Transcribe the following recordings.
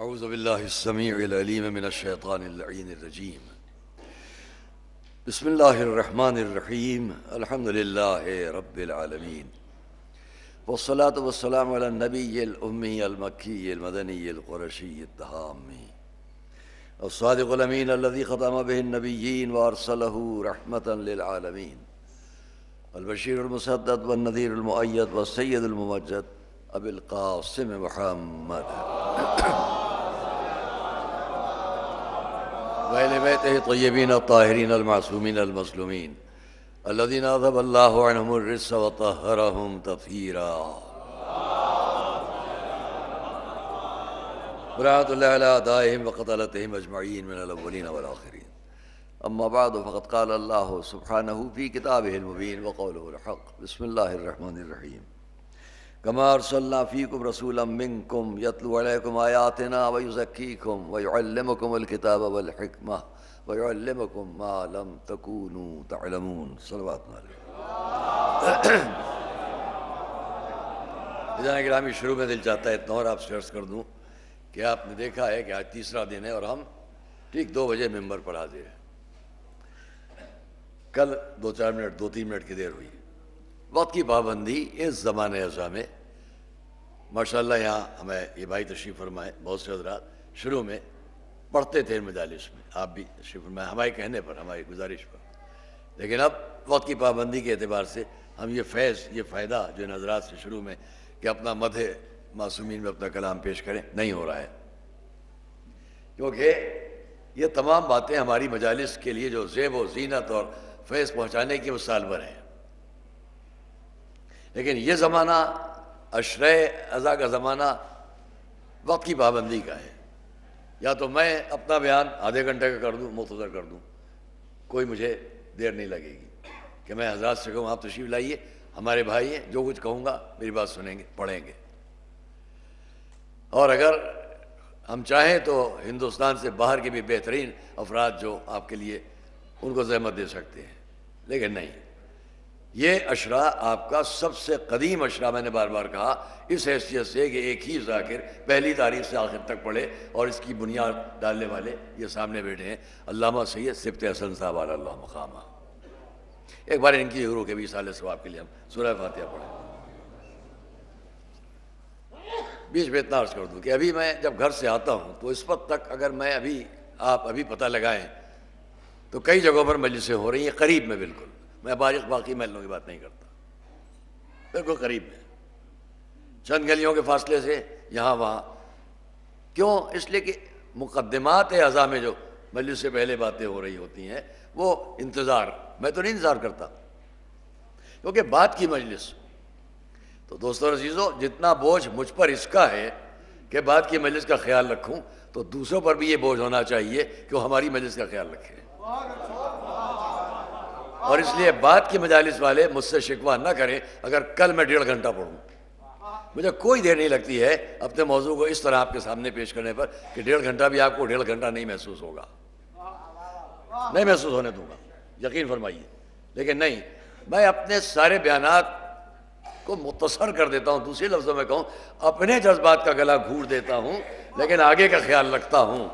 اعوذ باللہ السمیع العلیم من الشیطان اللعین الرجیم بسم اللہ الرحمن الرحیم الحمد للہ رب العالمین والصلاة والسلام علی النبی الامی المکی المدنی القرشی التہامی الصادق الامین الذی ختم به النبیین وارسلہ رحمتا للعالمین البشیر المسدد والنذیر المؤید والسید الممجد ابی القاسم محمد وأهل بيته الطيبين الطاهرين المعصومين المظلومين الذين أذهب الله عنهم الرجس وطهرهم تطهيرا. برهة الله على أعدائهم وقتلتهم أجمعين من الأولين والآخرين. أما بعد فقد قال الله سبحانه في كتابه المبين وقوله الحق. بسم الله الرحمن الرحيم. كما أرسلنا فيكم رسولا منكم يتلو عليكم آياتنا ويزكيكم ويعلمكم الكتاب والحكمة ويعلمكم ما لم تكونوا تعلمون. صلوات علیہ. جناب گرامی، شروع میں دل چاہتا ہے اتنا اور آپ سے عرض کر دوں کہ آپ نے دیکھا ہے کہ آج تیسرا دن ہے اور ہم ٹھیک 2 بجے ممبر پر حاضر ہیں. کل 2-3 منٹ کی دیر ہوئی. وقت کی پابندی اس زمانے ازاں میں ماشاءاللہ. یہاں ہمیں یہ بھائی تشریف فرمائے، بہت سے حضرات شروع میں پڑھتے تھے مجالس میں، آپ بھی تشریف فرمائے ہمارے کہنے پر، ہماری گزارش پر. لیکن اب وقت کی پابندی کے اعتبار سے ہم یہ فیض، یہ فائدہ جو ان حضرات سے شروع میں کہ اپنا مدح معصومین میں اپنا کلام پیش کریں، نہیں ہو رہا ہے. کیونکہ یہ تمام باتیں ہماری مجالس کے لیے جو زیب و زینت اور فیض پہنچانے کی وہ سال بھر ہیں. لیکن یہ زمانہ عشرۂ اضحیٰ کا زمانہ وقت کی پابندی کا ہے. یا تو میں اپنا بیان آدھے گھنٹے کا کر دوں، مختصر کر دوں، کوئی مجھے دیر نہیں لگے گی کہ میں حضرات سے کہوں آپ تشریف لائیے، ہمارے بھائی ہیں، جو کچھ کہوں گا میری بات سنیں گے، پڑھیں گے. اور اگر ہم چاہیں تو ہندوستان سے باہر کے بھی بہترین افراد جو آپ کے لیے ان کو زحمت دے سکتے ہیں. لیکن نہیں، یہ عشرہ آپ کا سب سے قدیم عشرہ، میں نے بار بار کہا، اس حیثیت سے کہ ایک ہی ذاکر پہلی تاریخ سے آخر تک پڑھے اور اس کی بنیاد ڈالنے والے یہ سامنے بیٹھے ہیں، علامہ سید سبط حسن صاحب علی اللہ مقامہ. ایک بار ان کی حضور کے بھی اصال ثواب کے لیے ہم سورہ فاتحہ پڑھیں. بیچ میں اتنا عرض کر دوں کہ ابھی میں جب گھر سے آتا ہوں تو اس وقت تک اگر میں آپ ابھی پتہ لگائیں تو کئی جگہوں پر مجلسیں ہو رہی ہیں قریب میں. بالکل میں باقی محلوں کی بات نہیں کرتا، بالکل قریب میں، چند گلیوں کے فاصلے سے یہاں وہاں. کیوں؟ اس لیے کہ مقدمات اعضاء میں جو مجلس سے پہلے باتیں ہو رہی ہوتی ہیں وہ انتظار، میں تو نہیں انتظار کرتا کیونکہ بات کی مجلس. تو دوستو عزیزو، جتنا بوجھ مجھ پر اس کا ہے کہ بات کی مجلس کا خیال رکھوں، تو دوسروں پر بھی یہ بوجھ ہونا چاہیے کہ وہ ہماری مجلس کا خیال رکھیں. اور اس لیے بات کی مجالس والے مجھ سے شکوہ نہ کریں اگر کل میں 1.5 گھنٹہ پڑھوں. مجھے کوئی دیر نہیں لگتی ہے اپنے موضوع کو اس طرح آپ کے سامنے پیش کرنے پر کہ 1.5 گھنٹہ بھی آپ کو 1.5 گھنٹہ نہیں محسوس ہوگا، نہیں محسوس ہونے دوں گا، یقین فرمائیے. لیکن نہیں، میں اپنے سارے بیانات کو مختصر کر دیتا ہوں. دوسرے لفظوں میں کہوں، اپنے جذبات کا گلا گھونٹ دیتا ہوں لیکن آگے کا خیال رکھتا ہوں.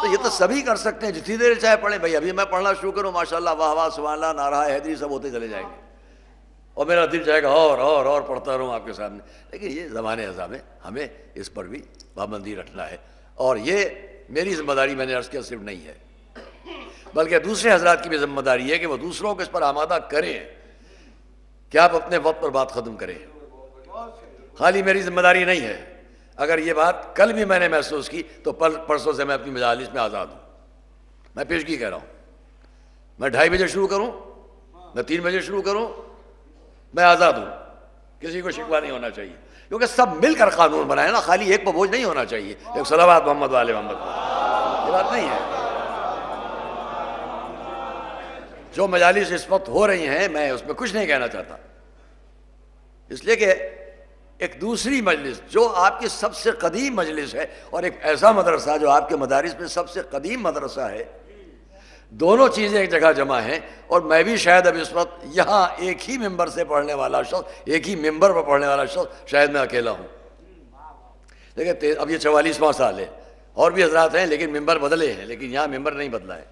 تو یہ تو سبھی کر سکتے ہیں، جتنی دیر چاہے پڑھیں. بھائی ابھی میں پڑھنا شروع کروں، ماشاءاللہ واہ واہ سبحان اللہ نعرہ حیدری سب ہوتے چلے جائیں گے اور میرا دل جائے گا اور پڑھتا رہوں آپ کے سامنے. لیکن یہ زمانے ازاں میں ہمیں اس پر بھی پابندی رکھنا ہے. اور یہ میری ذمہ داری، میں نے عرض کیا، صرف نہیں ہے بلکہ دوسرے حضرات کی بھی ذمہ داری ہے کہ وہ دوسروں کو اس پر آمادہ کریں کہ آپ اپنے وقت پر بات ختم کریں. خالی میری ذمہ داری نہیں ہے. اگر یہ بات کل بھی میں نے محسوس کی تو پرسوں سے میں اپنی مجالس میں آزاد ہوں. میں پیشگی کہہ رہا ہوں، میں 2:30 بجے شروع کروں، میں 3 بجے شروع کروں، میں آزاد ہوں. کسی کو شکوہ نہیں ہونا چاہیے کیونکہ سب مل کر قانون بنائے نا، خالی ایک پر بوجھ نہیں ہونا چاہیے. ایک صلوات محمد والے محمد پر یہ بات نہیں ہے. جو مجالس اس وقت ہو رہی ہیں میں اس میں کچھ نہیں کہنا چاہتا، اس لیے کہ ایک دوسری مجلس جو آپ کی سب سے قدیم مجلس ہے اور ایک ایسا مدرسہ جو آپ کے مدارس میں سب سے قدیم مدرسہ ہے، دونوں چیزیں ایک جگہ جمع ہیں. اور میں بھی شاید اب اس وقت یہاں ایک ہی ممبر سے پڑھنے والا شخص، ایک ہی ممبر پر پڑھنے والا شخص شاید میں اکیلا ہوں. لیکن اب یہ 44واں سال ہے، اور بھی حضرات ہیں لیکن ممبر بدلے ہیں، لیکن یہاں ممبر نہیں بدلا ہے،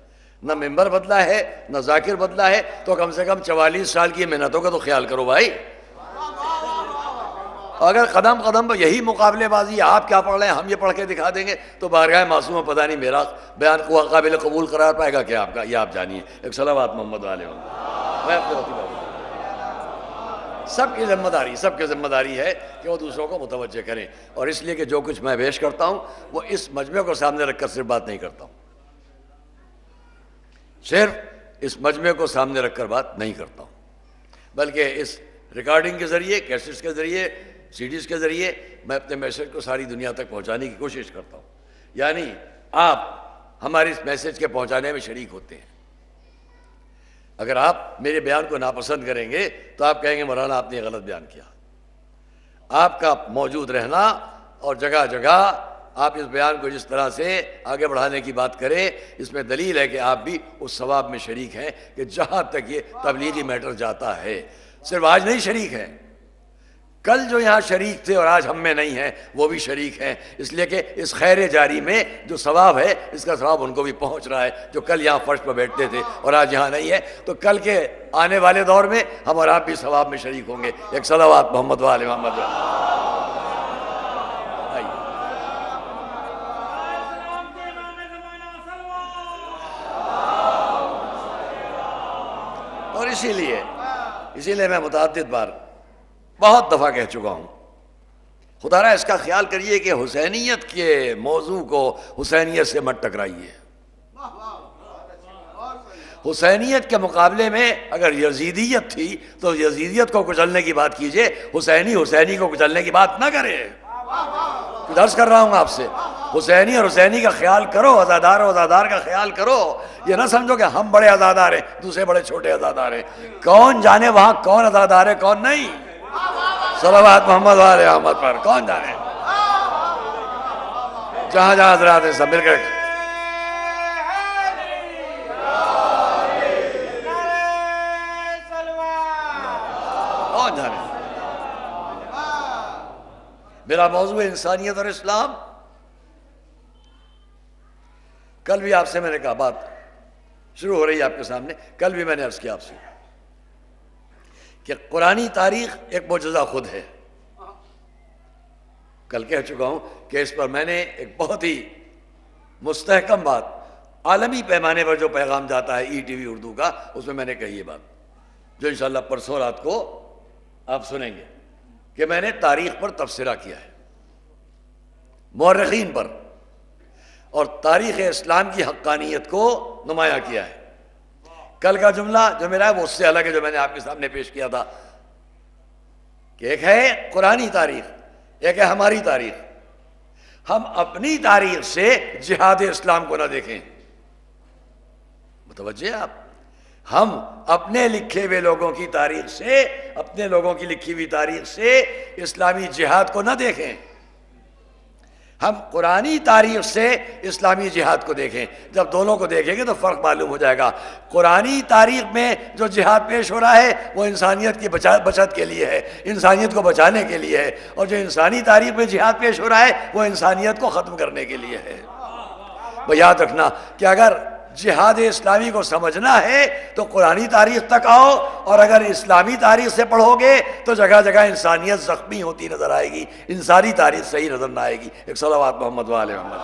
نہ ممبر بدلا ہے نہ ذاکر بدلا ہے، تو کم سے کم 44 سال کی محنتوں کا تو خیال کرو بھائی۔ اگر قدم قدم پر یہی مقابلے بازی، آپ کیا پڑھ رہے ہیں ہم یہ پڑھ کے دکھا دیں گے، تو بارگاہ معصوم پتہ نہیں میرا بیان قابل قبول قرار پائے گا کیا آپ کا، یہ آپ جانیے۔ ایک صلوات محمد علیہ وسلم۔ میں اپنے وقت سب کی ذمہ داری ہے کہ وہ دوسروں کو متوجہ کریں، اور اس لیے کہ جو کچھ میں پیش کرتا ہوں وہ اس مجمع کو سامنے رکھ کر صرف بات نہیں کرتا ہوں، صرف اس مجمع کو سامنے رکھ کر بات نہیں کرتا ہوں، بلکہ اس ریکارڈنگ کے ذریعے، کیسٹس کے ذریعے، سی ڈیز کے ذریعے میں اپنے میسیج کو ساری دنیا تک پہنچانے کی کوشش کرتا ہوں، یعنی آپ ہمارے اس میسیج کے پہنچانے میں شریک ہوتے ہیں۔ اگر آپ میرے بیان کو ناپسند کریں گے تو آپ کہیں گے مولانا آپ نے غلط بیان کیا۔ آپ کا موجود رہنا اور جگہ جگہ آپ اس بیان کو جس طرح سے آگے بڑھانے کی بات کریں، اس میں دلیل ہے کہ آپ بھی اس ثواب میں شریک ہیں کہ جہاں تک یہ تبلیغی میٹر جاتا ہے۔ صرف آج نہیں شریک ہیں، کل جو یہاں شریک تھے اور آج ہم میں نہیں ہیں وہ بھی شریک ہیں، اس لیے کہ اس خیر جاری میں جو ثواب ہے اس کا ثواب ان کو بھی پہنچ رہا ہے، جو کل یہاں فرش پر بیٹھتے تھے اور آج یہاں نہیں ہے، تو کل کے آنے والے دور میں ہم اور آپ بھی ثواب میں شریک ہوں گے۔ ایک صلوات محمد و آل محمد۔ اور اسی لیے میں متعدد بار بہت دفعہ کہہ چکا ہوں، خدا را اس کا خیال کریے کہ حسینیت کے موضوع کو حسینیت سے مت ٹکرائیے۔ حسینیت کے مقابلے میں اگر یزیدیت تھی تو یزیدیت کو کچلنے کی بات کیجئے، حسینی کو کچلنے کی بات نہ کرے۔ درس کر رہا ہوں آپ سے، حسینی اور حسینی کا خیال کرو، عزادار اور عزادار کا خیال کرو، یہ نہ سمجھو کہ ہم بڑے عزادار ہیں دوسرے بڑے چھوٹے عزادار ہیں، کون جانے وہاں کون عزادار ہے کون نہیں۔ صلوات محمد والے احمد پر کون جانے، جہاں جہاں حضرات ہیں سب مل کر کون جانے۔ میرا موضوع انسانیت اور اسلام، کل بھی آپ سے میں نے کہا، بات شروع ہو رہی ہے آپ کے سامنے، کل بھی میں نے عرض کیا آپ سے کہ قرآنی تاریخ ایک معجزہ خود ہے۔ کل کہہ چکا ہوں کہ اس پر میں نے ایک بہت ہی مستحکم بات، عالمی پیمانے پر جو پیغام جاتا ہے ETV اردو کا، اس میں میں نے کہی یہ بات، جو انشاءاللہ پرسوں رات کو آپ سنیں گے، کہ میں نے تاریخ پر تبصرہ کیا ہے، مورخین پر، اور تاریخ اسلام کی حقانیت کو نمایاں کیا ہے۔ کل کا جملہ جو میرا ہے وہ اس سے الگ ہے جو میں نے آپ کے سامنے پیش کیا تھا، کہ ایک ہے قرآنی تاریخ، ایک ہے ہماری تاریخ۔ ہم اپنی تاریخ سے جہاد اسلام کو نہ دیکھیں، متوجہ آپ، ہم اپنے لکھے ہوئے لوگوں کی تاریخ سے، اپنے لوگوں کی لکھی ہوئی تاریخ سے اسلامی جہاد کو نہ دیکھیں، ہم قرآنی تاریخ سے اسلامی جہاد کو دیکھیں۔ جب دونوں کو دیکھیں گے تو فرق معلوم ہو جائے گا۔ قرآنی تاریخ میں جو جہاد پیش ہو رہا ہے وہ انسانیت کی بچت کے لیے ہے، انسانیت کو بچانے کے لیے ہے، اور جو انسانی تاریخ میں جہاد پیش ہو رہا ہے وہ انسانیت کو ختم کرنے کے لیے ہے۔ وہ یاد رکھنا کہ اگر جہاد اسلامی کو سمجھنا ہے تو قرآنی تاریخ تک آؤ، اور اگر اسلامی تاریخ سے پڑھو گے تو جگہ جگہ انسانیت زخمی ہوتی نظر آئے گی، انسانی تاریخ صحیح نظر نہ آئے گی۔ ایک صلوات محمد و آل محمد۔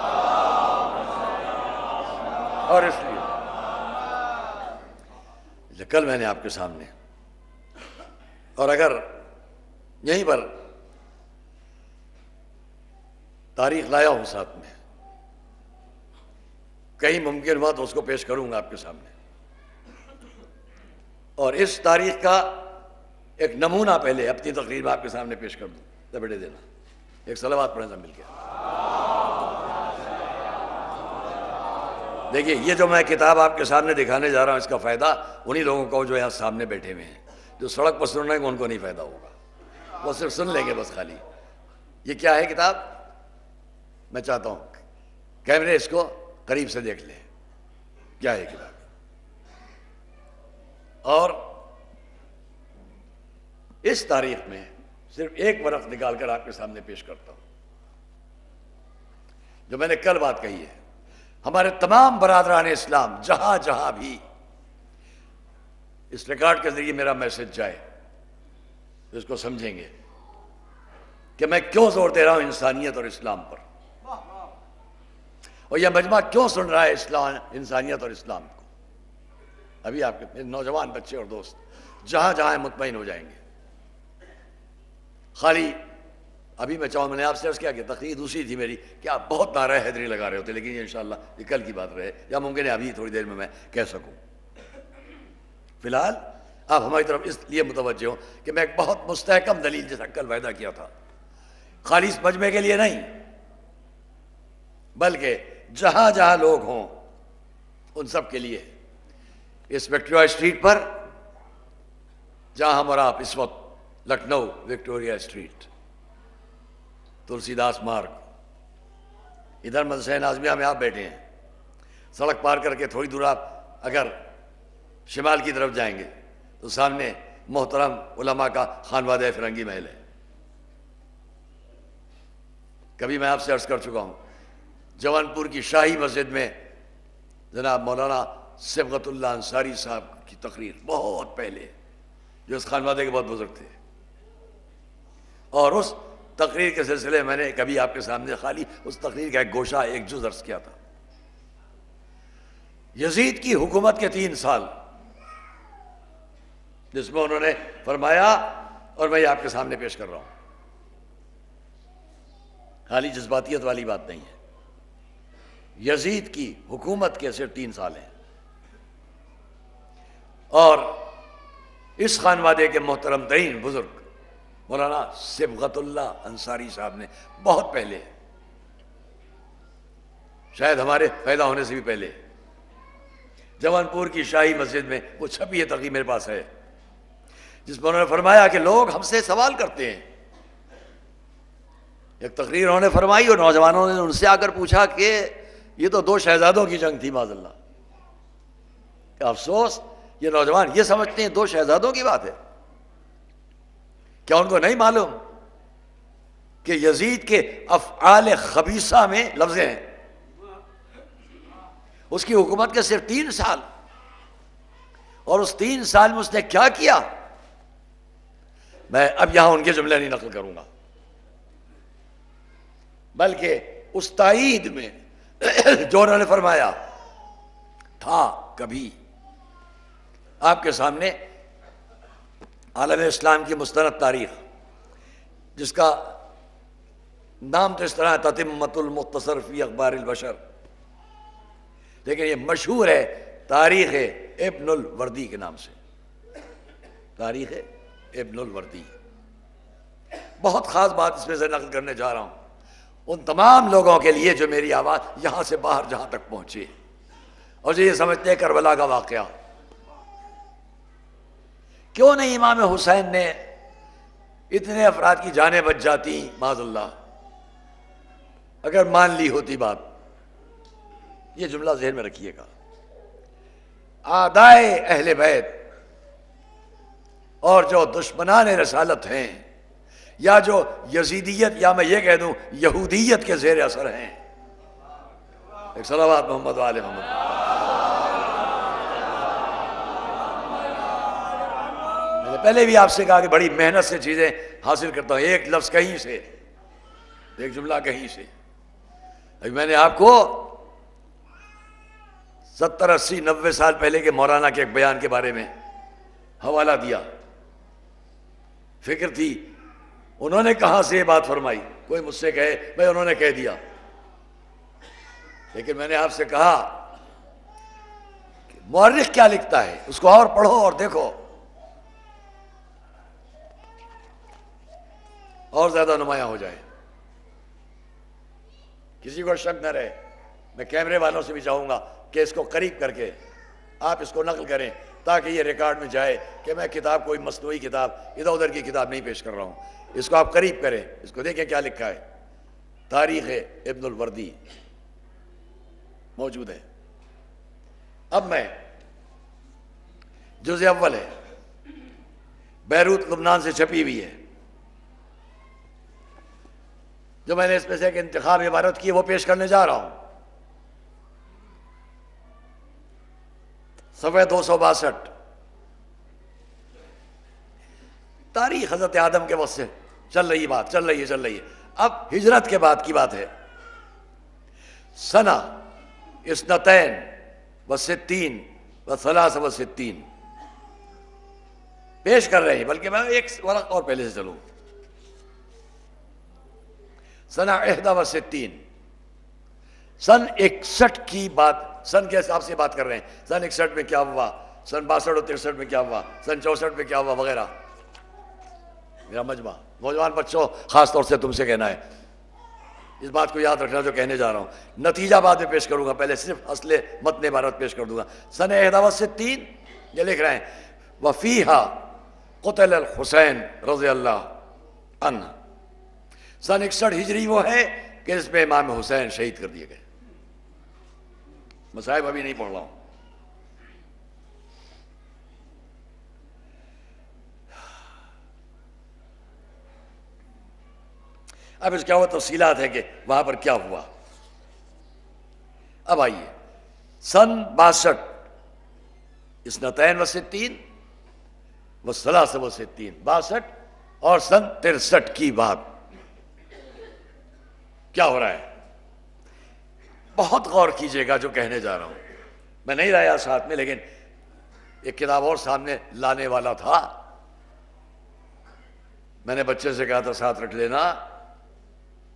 اور اس لیے کل میں نے آپ کے سامنے، اور اگر یہیں پر تاریخ لایا ہوں ساتھ میں، کہیں ممکن ہوا تو اس کو پیش کروں گا آپ کے سامنے، اور اس تاریخ کا ایک نمونہ پہلے اپنی تقریر میں آپ کے سامنے پیش کر دوں، لپیٹے دینا۔ ایک صلوات پڑھیں سب مل کے۔ دیکھیے یہ جو میں کتاب آپ کے سامنے دکھانے جا رہا ہوں، اس کا فائدہ انہی لوگوں کو جو یہاں سامنے بیٹھے ہوئے ہیں، جو سڑک پر سن رہے ہیں ان کو نہیں فائدہ ہوگا، وہ صرف سن لیں گے بس خالی۔ یہ کیا ہے کتاب؟ میں چاہتا ہوں کیمرے اس کو قریب سے دیکھ لیں، کیا ہے کتاب، اور اس تاریخ میں صرف ایک ورق نکال کر آپ کے سامنے پیش کرتا ہوں۔ جو میں نے کل بات کہی ہے، ہمارے تمام برادران اسلام جہاں جہاں بھی اس ریکارڈ کے ذریعے میرا میسج جائے تو اس کو سمجھیں گے کہ میں کیوں زور دے رہا ہوں انسانیت اور اسلام پر، اور یہ مجمع کیوں سن رہا ہے اسلام، انسانیت اور اسلام کو۔ ابھی آپ کے نوجوان بچے اور دوست جہاں جہاں مطمئن ہو جائیں گے۔ خالی ابھی میں چاہوں، میں نے آپ سے عرض کیا کہ تقریر دوسری تھی میری کہ آپ بہت نعرہ حیدری لگا رہے ہوتے، لیکن یہ انشاءاللہ یہ کل کی بات رہے، یا ممکن ہے ابھی تھوڑی دیر میں کہہ سکوں۔ فی الحال آپ ہماری طرف اس لیے متوجہ ہوں کہ میں ایک بہت مستحکم دلیل جیسا کل وعدہ کیا تھا، خالی اس مجمع کے لیے نہیں بلکہ جہاں جہاں لوگ ہوں ان سب کے لیے، اس وکٹوریہ اسٹریٹ پر جہاں ہم اور آپ اس وقت لکھنؤ وکٹوریہ اسٹریٹ، تلسی داس مارگ، ادھر مدرسہ ناظمیہ میں آپ بیٹھے ہیں، سڑک پار کر کے تھوڑی دور آپ اگر شمال کی طرف جائیں گے تو سامنے محترم علماء کا خانوادہ فرنگی محل ہے۔ کبھی میں آپ سے عرض کر چکا ہوں، جوان پور کی شاہی مسجد میں جناب مولانا صبغت اللہ انصاری صاحب کی تقریر بہت پہلے، جو اس خانوادے کے بہت بزرگ تھے، اور اس تقریر کے سلسلے میں نے کبھی آپ کے سامنے خالی اس تقریر کا ایک گوشہ، ایک جز عرض کیا تھا۔ یزید کی حکومت کے 3 سال جس میں انہوں نے فرمایا، اور میں یہ آپ کے سامنے پیش کر رہا ہوں، خالی جذباتیت والی بات نہیں ہے، یزید کی حکومت کے صرف 3 سال ہیں، اور اس خانوادے کے محترم ترین بزرگ مولانا صبغت اللہ انصاری صاحب نے بہت پہلے، شاید ہمارے پیدا ہونے سے بھی پہلے، جوان پور کی شاہی مسجد میں وہ چھپی ہے تقریر میرے پاس ہے، جس میں انہوں نے فرمایا کہ لوگ ہم سے سوال کرتے ہیں، ایک تقریر انہوں نے فرمائی اور نوجوانوں نے ان سے آ کر پوچھا کہ یہ تو 2 شہزادوں کی جنگ تھی معاذ اللہ، کہ افسوس یہ نوجوان یہ سمجھتے ہیں 2 شہزادوں کی بات ہے، کیا ان کو نہیں معلوم کہ یزید کے افعال خبیثہ میں لفظیں ہیں، اس کی حکومت کے صرف 3 سال، اور اس 3 سال میں اس نے کیا کیا، میں اب یہاں ان کے جملے نہیں نقل کروں گا، بلکہ اس تائید میں جو انہوں نے فرمایا تھا کبھی آپ کے سامنے عالم اسلام کی مستند تاریخ، جس کا نام تو اس طرح تتمۃ المختصر فی اخبار البشر، لیکن یہ مشہور ہے تاریخ ابن الوردی کے نام سے، تاریخ ابن الوردی۔ بہت خاص بات اس میں سے نقل کرنے جا رہا ہوں ان تمام لوگوں کے لیے جو میری آواز یہاں سے باہر جہاں تک پہنچی اور جو یہ سمجھتے ہیں کربلا کا واقعہ، کیوں نہیں امام حسین نے اتنے افراد کی جانیں بچ جاتی معاذ اللہ اگر مان لی ہوتی بات۔ یہ جملہ ذہن میں رکھیے گا، اعدائے اہل بیت اور جو دشمنان رسالت ہیں، یا جو یزیدیت یا میں یہ کہہ دوں یہودیت کے زیر اثر ہیں، ایک صلوات محمد و آل محمد۔ میں نے پہلے بھی آپ سے کہا کہ بڑی محنت سے چیزیں حاصل کرتا ہوں، ایک لفظ کہیں سے، ایک جملہ کہیں سے۔ ابھی میں نے آپ کو 70 80 90 سال پہلے کے مولانا کے ایک بیان کے بارے میں حوالہ دیا، فکر تھی انہوں نے کہاں سے یہ بات فرمائی، کوئی مجھ سے کہے بھائی انہوں نے کہہ دیا، لیکن میں نے آپ سے کہا کہ مورخ کیا لکھتا ہے اس کو اور پڑھو اور دیکھو، اور زیادہ نمایاں ہو جائے، کسی کو شک نہ رہے۔ میں کیمرے والوں سے بھی چاہوں گا کہ اس کو قریب کر کے آپ اس کو نقل کریں تاکہ یہ ریکارڈ میں جائے کہ میں کتاب کوئی مصنوعی کتاب ادھر ادھر کی کتاب نہیں پیش کر رہا ہوں، اس کو آپ قریب کریں، اس کو دیکھیں کیا لکھا ہے۔ تاریخ ابن الوردی موجود ہے۔ اب میں جزء اول ہے، بیروت لبنان سے چھپی ہوئی ہے، جو میں نے اس میں سے ایک انتخاب عبارت کی وہ پیش کرنے جا رہا ہوں. صفحہ 262. تاریخ حضرت آدم کے وقت سے چل رہی ہے. اب ہجرت کے بعد کی بات ہے. سنہ اثنتین و ستین و ثلاث و ستین پیش کر رہے ہیں، بلکہ میں ایک ورق اور پہلے سے چلوں. سنہ 61 سن 61 کی بات، سن کے حساب سے بات کر رہے ہیں. سن 61 میں کیا ہوا، سن 62 اور 63 میں کیا ہوا، سن 64 میں کیا ہوا وغیرہ. میرا مجمع نوجوان بچوں خاص طور سے تم سے کہنا ہے، اس بات کو یاد رکھنا جو کہنے جا رہا ہوں. نتیجہ بعد میں پیش کروں گا، پہلے صرف اصل متن عبارت پیش کر دوں گا. سن 61 یہ لکھ رہے ہیں وفیہا قتل الحسین رضی اللہ عنہ. سن 61 ہجری وہ ہے کہ اس پہ امام حسین شہید کر دیے گئے. مصائب ابھی نہیں پڑھ رہا ہوں. اب اس کیا وہ تفصیلات ہے کہ وہاں پر کیا ہوا. اب آئیے سن 62 اثنتین و ستین و ثلاث و ستین، 62 اور سن 63 کی بات کیا ہو رہا ہے. بہت غور کیجئے گا جو کہنے جا رہا ہوں. میں نہیں لایا ساتھ میں، لیکن ایک کتاب اور سامنے لانے والا تھا. میں نے بچے سے کہا تھا ساتھ رکھ لینا،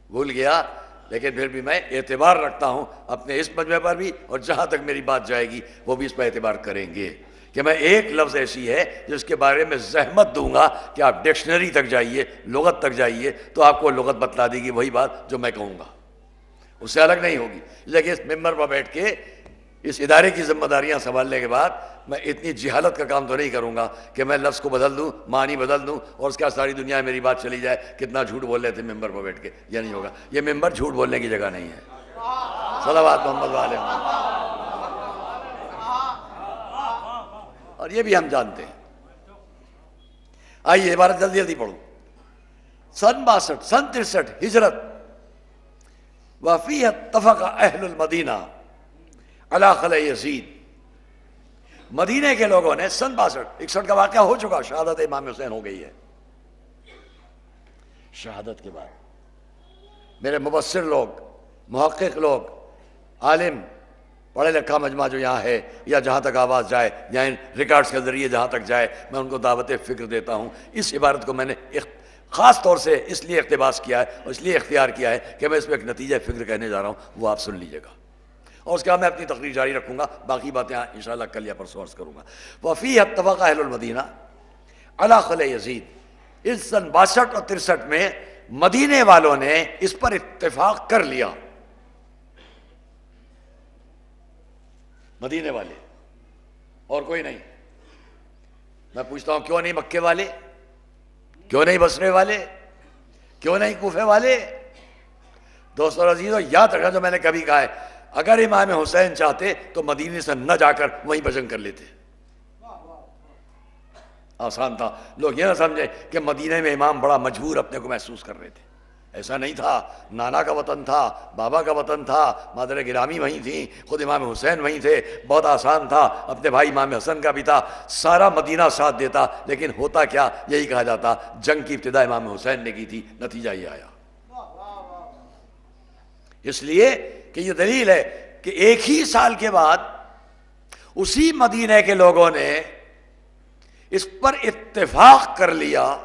بھول گیا. لیکن پھر بھی میں اعتبار رکھتا ہوں اپنے اس مجمع پر بھی، اور جہاں تک میری بات جائے گی وہ بھی اس پر اعتبار کریں گے کہ میں ایک لفظ ایسی ہے جس کے بارے میں زحمت دوں گا کہ آپ ڈکشنری تک جائیے، لغت تک جائیے، تو آپ کو لغت بتلا دے گی وہی بات جو میں کہوں گا، اس سے الگ نہیں ہوگی. لیکن اس ممبر پر بیٹھ کے اس ادارے کی ذمہ داریاں سنبھالنے کے بعد میں اتنی جہالت کا کام تو نہیں کروں گا کہ میں لفظ کو بدل دوں، معنی بدل دوں، اور اس کے بعد ساری دنیا میں میری بات چلی جائے کتنا جھوٹ بول رہے تھے ممبر پر بیٹھ کے. یہ نہیں ہوگا. یہ ممبر جھوٹ بولنے کی جگہ نہیں ہے. صلوات محمد علیہ. اور یہ بھی ہم جانتے ہیں. آئیے عبارت جلدی جلدی پڑھوں. سن 62 سن 63 ہجرت. وفیہ اتفق اہل المدینہ علی خلع یزید. مدینہ کے لوگوں نے سن 62 کا واقعہ ہو چکا، شہادت امام حسین ہو گئی ہے. شہادت کے بعد میرے مبصر لوگ، محقق لوگ، عالم پڑھے لکھا مجمع جو یہاں ہے، یا جہاں تک آواز جائے یا ان ریکارڈز کے ذریعے جہاں تک جائے، میں ان کو دعوت فکر دیتا ہوں. اس عبارت کو میں نے خاص طور سے اس لیے اقتباس کیا ہے اور اس لیے اختیار کیا ہے کہ میں اس میں ایک نتیجہ فکر کہنے جا رہا ہوں، وہ آپ سن لیجیے گا. اور اس کے بعد میں اپنی تقریر جاری رکھوں گا، باقی باتیں انشاءاللہ کل یا پرسوں عرض کروں گا. وفیہ اتفق اہل المدینہ علی خلع یزید. اس سن 62 اور 63 میں مدینے والوں نے اس پر اتفاق کر لیا. مدینے والے اور کوئی نہیں. میں پوچھتا ہوں کیوں نہیں مکے والے، کیوں نہیں بصرے والے، کیوں نہیں کوفے والے؟ دوستو عزیزو، یاد رکھنا جو میں نے کبھی کہا ہے، اگر امام حسین چاہتے تو مدینے سے نہ جا کر وہیں پر جنگ کر لیتے. آسان تھا. لوگ یہ نہ سمجھے کہ مدینے میں امام بڑا مجبور اپنے کو محسوس کر رہے تھے. ایسا نہیں تھا. نانا کا وطن تھا، بابا کا وطن تھا، مادر گرامی وہیں تھیں، خود امام حسین وہیں تھے. بہت آسان تھا. اپنے بھائی امام حسن کا بھی تھا. سارا مدینہ ساتھ دیتا. لیکن ہوتا کیا، یہی کہا جاتا جنگ کی ابتدا امام حسین نے کی تھی. نتیجہ یہ آیا. اس لیے کہ یہ دلیل ہے کہ ایک ہی سال کے بعد اسی مدینہ کے لوگوں نے اس پر اتفاق کر لیا،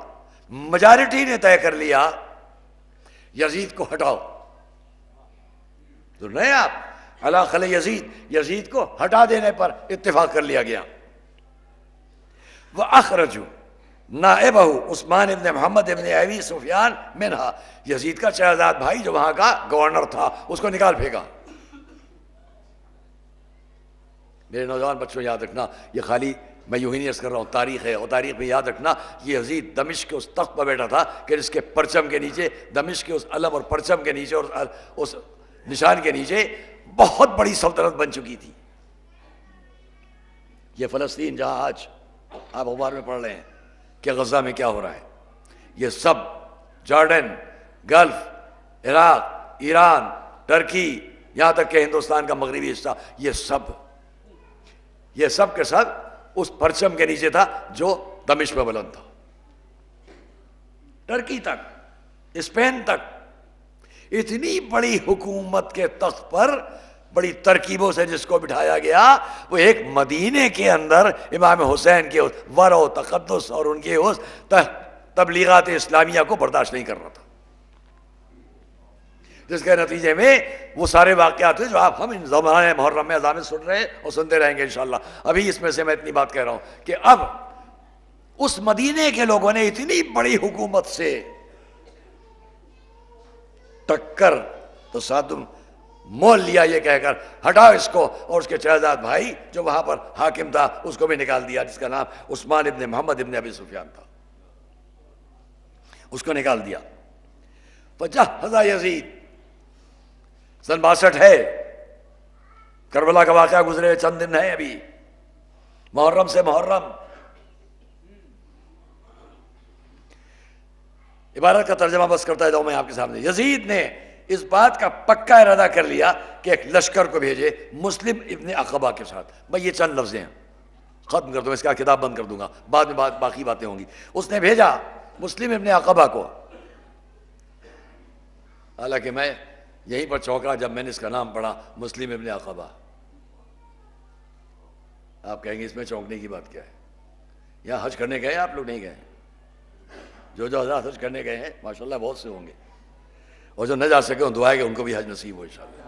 میجارٹی نے طے کر لیا یزید کو ہٹاؤ. تو نہیں آپ علی خلع یزید، یزید کو ہٹا دینے پر اتفاق کر لیا گیا. وَأَخْرَجُوا نائبہ عثمان ابن محمد ابن ابی سفیان منہا. یزید کا چچزاد بھائی جو وہاں کا گورنر تھا اس کو نکال پھینکا. میرے نوجوان بچوں یاد رکھنا، یہ خالی میں یوں ہی نہیں عرض کر رہا ہوں، تاریخ ہے. اور تاریخ میں یاد رکھنا یہ یزید دمشق کے اس تخت پر بیٹھا تھا کہ جس کے پرچم کے نیچے، دمشق کے اس علم اور پرچم کے نیچے اور اس نشان کے نیچے بہت بڑی سلطنت بن چکی تھی. یہ فلسطین جہاں آج آپ اخبار میں پڑھ رہے ہیں کہ غزہ میں کیا ہو رہا ہے، یہ سب Jordan, Gulf, Iraq, Iran, Turkey, یہاں تک کہ ہندوستان کا مغربی حصہ، یہ سب کے سب اس پرچم کے نیچے تھا جو دمشق پہ بلند تھا. ٹرکی تک، اسپین تک، اتنی بڑی حکومت کے تخت پر بڑی ترکیبوں سے جس کو بٹھایا گیا، وہ ایک مدینے کے اندر امام حسین کے ورع و تقدس اور ان کے اس تبلیغات اسلامیہ کو برداشت نہیں کر رہا تھا، جس کے نتیجے میں وہ سارے واقعات ہیں جو آپ ہم ان زمانے محرم میں اذان سن رہے ہیں اور سنتے رہیں گے انشاءاللہ. ابھی اس میں سے میں اتنی بات کہہ رہا ہوں کہ اب اس مدینے کے لوگوں نے اتنی بڑی حکومت سے ٹکر تصادم مول لیا، یہ کہہ کر ہٹاؤ اس کو، اور اس کے چچزاد بھائی جو وہاں پر حاکم تھا اس کو بھی نکال دیا، جس کا نام عثمان ابن محمد ابن ابی سفیان تھا، اس کو نکال دیا. فجہز یزید، سن 62 ہے، کربلا کا واقعہ گزرے چند دن ہے ابھی، محرم سے محرم. عبارت کا ترجمہ بس کرتا جاؤں میں آپ کے سامنے. یزید نے اس بات کا پکا ارادہ کر لیا کہ ایک لشکر کو بھیجے مسلم ابن عقبہ کے ساتھ. بھائی یہ چند لفظ ہیں، ختم کر دوں، اس کا کتاب بند کر دوں گا، بعد میں باقی باتیں ہوں گی. اس نے بھیجا مسلم ابن عقبہ کو. حالانکہ میں یہیں پر چونکا جب میں نے اس کا نام پڑھا، مسلم ابن عقبہ. آپ کہیں گے اس میں چونکنے کی بات کیا ہے؟ یہاں حج کرنے گئے آپ لوگ؟ نہیں گئے. جو حضرات حج کرنے گئے ہیں ماشاءاللہ بہت سے ہوں گے، اور جو نہ جا سکے ان دعائیں کہ ان کو بھی حج نصیب ہو انشاءاللہ.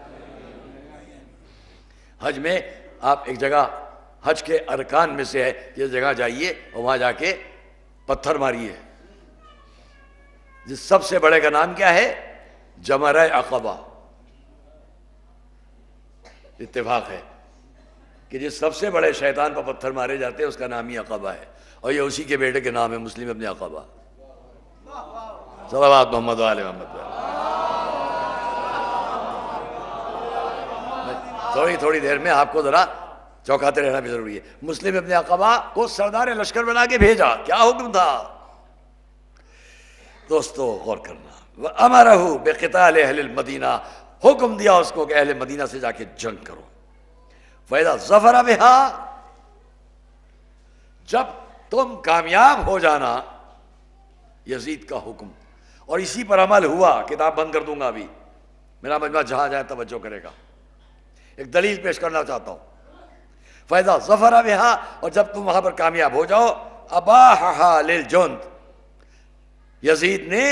حج میں آپ ایک جگہ حج کے ارکان میں سے ہے، یہ جگہ جائیے اور وہاں جا کے پتھر ماریے. جس سب سے بڑے کا نام کیا ہے؟ جمرہ عقبہ. اتفاق ہے کہ جس سب سے بڑے شیطان پر پتھر مارے جاتے ہیں اس کا نام ہی عقبہ ہے، اور یہ اسی کے بیٹے کے نام ہے، مسلم ابن عقبہ. صلوات محمد و آل محمد. تھوڑی دیر میں آپ کو ذرا چوکاتے رہنا بھی ضروری ہے. مسلم ابن عقبہ کو سردار لشکر بنا کے بھیجا. کیا حکم تھا دوستو؟ غور کرنا. وَأَمَرَهُ بِقِتَالِ أَهْلِ الْمَدِينَةِ، حکم دیا اس کو کہ اہل مدینہ سے جا کے جنگ کرو. فَإِذَا ظَفَرَ بِهَا، جب تم کامیاب ہو جانا. یزید کا حکم، اور اسی پر عمل ہوا. کتاب بند کر دوں گا ابھی، میرا مجمع جہاں جائے توجہ کرے گا. ایک دلیل پیش کرنا چاہتا ہوں. فَإِذَا ظَفَرَ بِهَا، اور جب تم وہاں پر کامیاب ہو جاؤ. أَبَاحَهَا لِلْجُنْدِ، یزید نے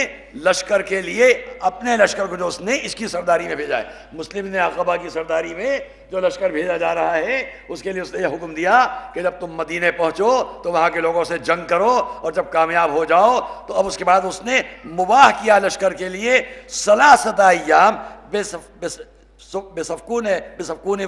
لشکر کے لیے اپنے لشکر کو جو اس نے اس کی سرداری میں بھیجا ہے، مسلم نے عقبہ کی سرداری میں جو لشکر بھیجا جا رہا ہے، اس کے لیے اس نے یہ حکم دیا کہ جب تم مدینے پہنچو تو وہاں کے لوگوں سے جنگ کرو، اور جب کامیاب ہو جاؤ تو اب اس کے بعد اس نے مباح کیا لشکر کے لیے 3 ایام بسفکون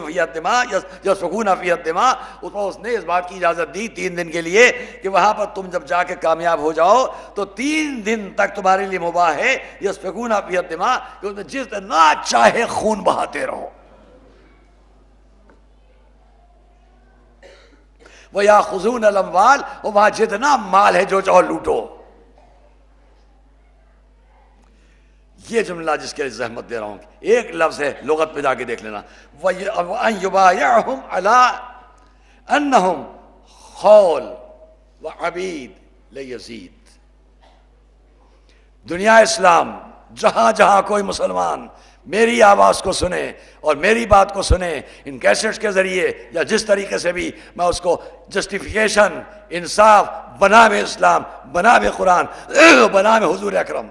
فی الدماء یا سکون فی الدماء. اس نے اس بات کی اجازت دی 3 دن کے لیے کہ وہاں پر تم جب جا کے کامیاب ہو جاؤ تو 3 دن تک تمہارے لیے مباح ہے یسفکون فی الدماء، کہ اس میں جتنا چاہے خون بہاتے رہو. وَيَأْخُذُونَ الْأَمْوَالَ، اور وہاں جتنا مال ہے جو چاہو لوٹو. یہ جملہ جس کے لیے زحمت دے رہا ہوں، ایک لفظ ہے، لغت پہ جا کے دیکھ لینا. وَأَنْ يُبَايَعْهُمْ عَلَىٰ أَنَّهُمْ خَوْلٌ وَعَبِيدٌ لِيَزِيدَ. دنیا اسلام جہاں جہاں کوئی مسلمان میری آواز کو سنے اور میری بات کو سنے، ان کیسٹس کے ذریعے یا جس طریقے سے بھی، میں اس کو جسٹیفیکیشن، انصاف، بنام اسلام، بنام قرآن، بنام حضور اکرم،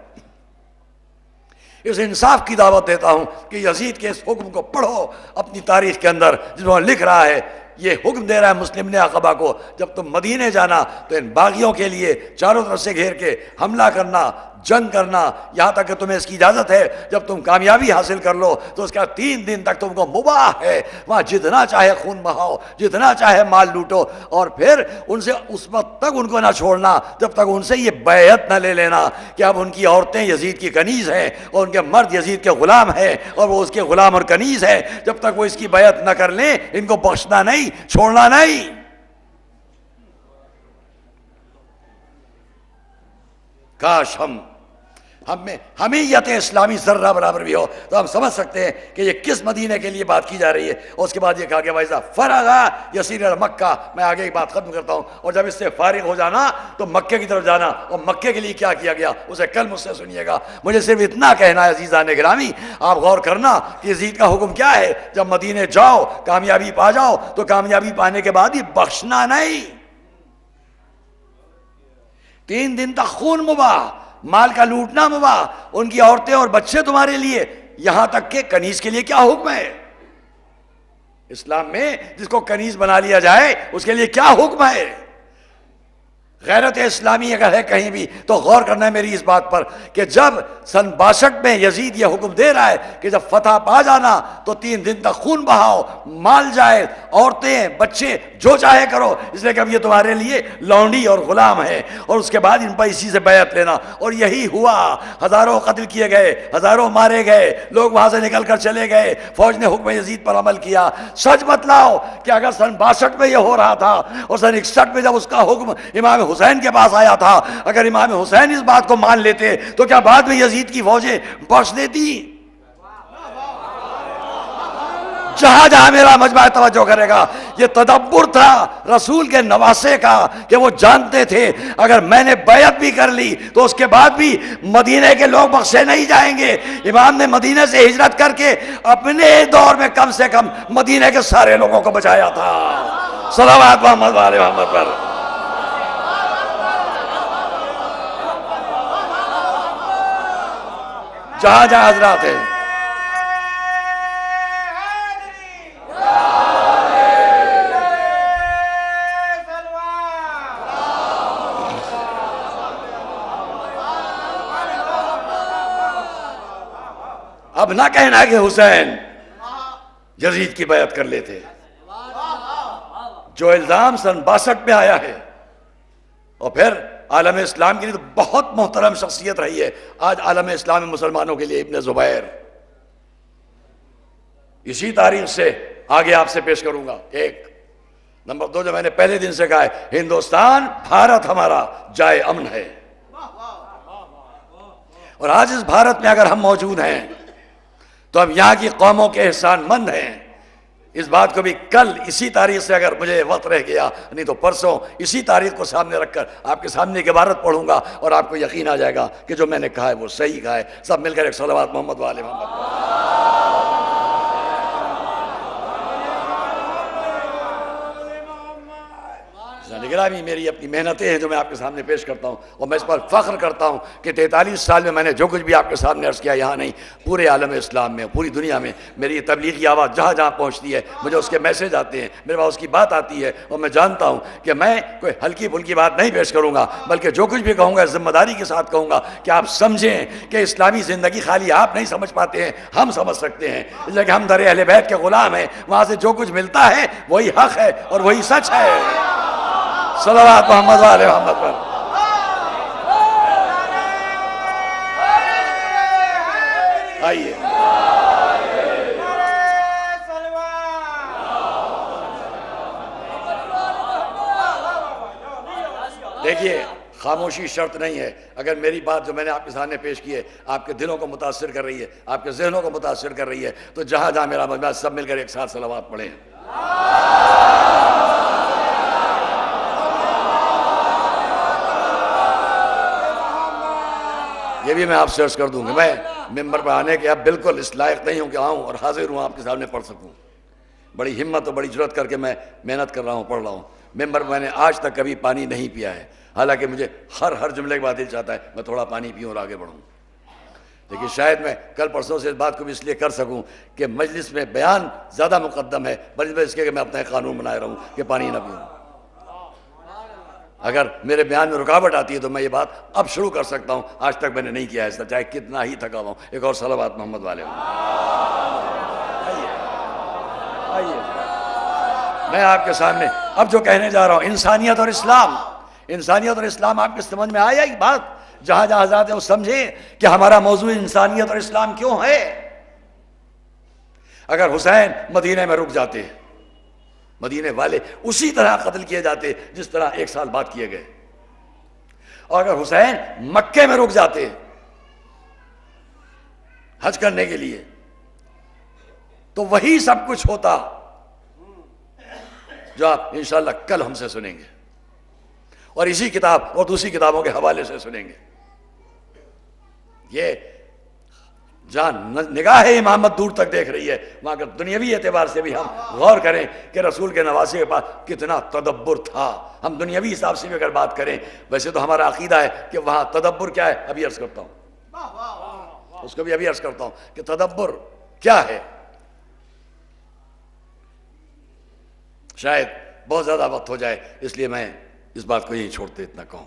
اس انصاف کی دعوت دیتا ہوں کہ یزید کے اس حکم کو پڑھو اپنی تاریخ کے اندر، جس میں لکھ رہا ہے، یہ حکم دے رہا ہے مسلم نے عقبہ کو، جب تم مدینے جانا تو ان باغیوں کے لیے چاروں طرف سے گھیر کے حملہ کرنا، جنگ کرنا، یہاں تک کہ تمہیں اس کی اجازت ہے جب تم کامیابی حاصل کر لو تو اس کا 3 دن تک تم کو مباح ہے وہاں جتنا چاہے خون بہاؤ، جتنا چاہے مال لوٹو، اور پھر ان سے اس وقت تک ان کو نہ چھوڑنا جب تک ان سے یہ بیعت نہ لے لینا کہ اب ان کی عورتیں یزید کی کنیز ہیں اور ان کے مرد یزید کے غلام ہیں اور وہ اس کے غلام اور کنیز ہیں. جب تک وہ اس کی بیعت نہ کر لیں ان کو بخشنا نہیں، چھوڑنا نہیں. کاش ہم ہم میں حمیت اسلامی ذرہ برابر بھی ہو تو ہم سمجھ سکتے ہیں کہ یہ کس مدینے کے لیے بات کی جا رہی ہے. اور اس کے بعد یہ کہا گیا وَإِذَا فَرَغَ يَسِيرُ مکہ. میں آگے ایک بات ختم کرتا ہوں. اور جب اس سے فارغ ہو جانا تو مکے کی طرف جانا. اور مکے کے لیے کیا کیا گیا اسے کل مجھ سے سنیے گا. مجھے صرف اتنا کہنا ہے عزیزان گرامی, آپ غور کرنا کہ یزید کا حکم کیا ہے. جب مدینے جاؤ کامیابی پا جاؤ تو کامیابی پانے کے بعد ہی بخشنا نہیں. 3 دن تک خون مباح, مال کا لوٹنا مباح, ان کی عورتیں اور بچے تمہارے لیے, یہاں تک کہ کنیز کے لیے کیا حکم ہے اسلام میں. جس کو کنیز بنا لیا جائے اس کے لیے کیا حکم ہے. غیرت اسلامی اگر ہے کہیں بھی تو غور کرنا ہے میری اس بات پر کہ جب سن 62 میں یزید یہ حکم دے رہا ہے کہ جب فتح پا جانا تو 3 دن تک خون بہاؤ, مال جائے, عورتیں بچے جو چاہے کرو, اس لیے کہ اب یہ تمہارے لیے لونڈی اور غلام ہے. اور اس کے بعد ان پر اسی سے بیعت لینا. اور یہی ہوا. ہزاروں قتل کیے گئے, ہزاروں مارے گئے, لوگ وہاں سے نکل کر چلے گئے, فوج نے حکم یزید پر عمل کیا. سچ بتلاؤ کہ اگر سن 62 میں یہ ہو رہا تھا اور سن 61 میں جب اس کا حکم امام حسین کے پاس آیا تھا, اگر امام حسین اس بات کو مان لیتے تو کیا بعد میں یزید کی فوجیں بخش دیتی؟ جہاں جہاں میرا مجمع توجہ کرے گا, یہ تدبر تھا رسول کے نواسے کا کہ وہ جانتے تھے اگر میں نے بیعت بھی کر لی تو اس کے بعد بھی مدینے کے لوگ بخشے نہیں جائیں گے. امام نے مدینے سے ہجرت کر کے اپنے دور میں کم سے کم مدینے کے سارے لوگوں کو بچایا تھا. صلوات محمد والے محمد پر. جہاں جہاں حضرات ہیں اب نہ کہنا کہ حسین یزید کی بیعت کر لیتے. جو الزام سن 62 میں آیا ہے اور پھر عالم اسلام کے لیے تو بہت محترم شخصیت رہی ہے. آج عالم اسلام مسلمانوں کے لیے ابن زبیر. اسی تاریخ سے آگے آپ سے پیش کروں گا. 1 نمبر 2 جو میں نے پہلے دن سے کہا ہے, ہندوستان بھارت ہمارا جائے امن ہے. اور آج اس بھارت میں اگر ہم موجود ہیں تو ہم یہاں کی قوموں کے احسان مند ہیں. اس بات کو بھی کل اسی تاریخ سے اگر مجھے وقت رہ گیا, نہیں تو پرسوں اسی تاریخ کو سامنے رکھ کر آپ کے سامنے ایک عبارت پڑھوں گا اور آپ کو یقین آ جائے گا کہ جو میں نے کہا ہے وہ صحیح کہا ہے. سب مل کر ایک صلوات محمد والے محمد. نگرامی میری اپنی محنتیں ہیں جو میں آپ کے سامنے پیش کرتا ہوں, اور میں اس پر فخر کرتا ہوں کہ 43 سال میں نے جو کچھ بھی آپ کے سامنے عرض کیا, یہاں نہیں پورے عالم اسلام میں, پوری دنیا میں میری تبلیغی آواز جہاں جہاں پہنچتی ہے مجھے اس کے میسج آتے ہیں, میرے پاس اس کی بات آتی ہے, اور میں جانتا ہوں کہ میں کوئی ہلکی پھلکی بات نہیں پیش کروں گا, بلکہ جو کچھ بھی کہوں گا ذمہ داری کے ساتھ کہوں گا کہ آپ سمجھیں کہ اسلامی زندگی خالی آپ نہیں سمجھ پاتے ہیں, ہم سمجھ سکتے ہیں. اس لیے کہ ہم در اہل بیت کے غلام ہیں, وہاں سے جو کچھ ملتا ہے وہی حق ہے اور وہی سچ ہے. صلوات محمد والے محمد پر. آئیے دیکھیے, خاموشی شرط نہیں ہے. اگر میری بات جو میں نے آپ کے سامنے پیش کی ہے آپ کے دلوں کو متاثر کر رہی ہے, آپ کے ذہنوں کو متاثر کر رہی ہے, تو جہاں جہاں میرا مجمع سب مل کر ایک ساتھ صلوات پڑھیں. یہ بھی میں آپ سے عرض کر دوں کہ میں ممبر پر آنے کے اب بالکل اس لائق نہیں ہوں کہ آؤں اور حاضر ہوں آپ کے سامنے پڑھ سکوں. بڑی ہمت اور بڑی جرات کر کے میں محنت کر رہا ہوں, پڑھ رہا ہوں. ممبر پر میں نے آج تک کبھی پانی نہیں پیا ہے, حالانکہ مجھے ہر جملے کے بعد دل چاہتا ہے میں تھوڑا پانی پیوں اور آگے بڑھوں. لیکن شاید میں کل پرسوں سے اس بات کو بھی اس لیے کر سکوں کہ مجلس میں بیان زیادہ مقدم ہے, بلکہ اس کے کہ میں اپنا ایک قانون بنائے رہا ہوں کہ پانی نہ پیوں. اگر میرے بیان میں رکاوٹ آتی ہے تو میں یہ بات اب شروع کر سکتا ہوں, آج تک میں نے نہیں کیا ایسا, چاہے کتنا ہی تھکا ہوں. ایک اور صلوات محمد والے. آئیے میں آپ کے سامنے اب جو کہنے جا رہا ہوں, انسانیت اور اسلام. انسانیت اور اسلام آپ کے سمجھ میں آیا یہ بات؟ جہاں جہاں حضرات ہیں وہ سمجھیں کہ ہمارا موضوع انسانیت اور اسلام کیوں ہے. اگر حسین مدینے میں رک جاتے, مدینے والے اسی طرح قتل کیے جاتے جس طرح 1 سال بعد کیے گئے, اور اگر حسین مکے میں رک جاتے حج کرنے کے لیے، تو وہی سب کچھ ہوتا جو آپ انشاءاللہ کل ہم سے سنیں گے، اور اسی کتاب اور دوسری کتابوں کے حوالے سے سنیں گے۔ یہ جہاں نگاہ امامت دور تک دیکھ رہی ہے، وہاں اگر دنیاوی اعتبار سے بھی ہم غور کریں کہ رسول کے نواسے کے پاس کتنا تدبر تھا، ہم دنیاوی حساب سے بھی اگر بات کریں، ویسے تو ہمارا عقیدہ ہے کہ وہاں تدبر کیا ہے، ابھی عرض کرتا ہوں، اس کو بھی ابھی عرض کرتا ہوں کہ تدبر کیا ہے۔ شاید بہت زیادہ وقت ہو جائے، اس لیے میں اس بات کو یہی چھوڑتے اتنا کہوں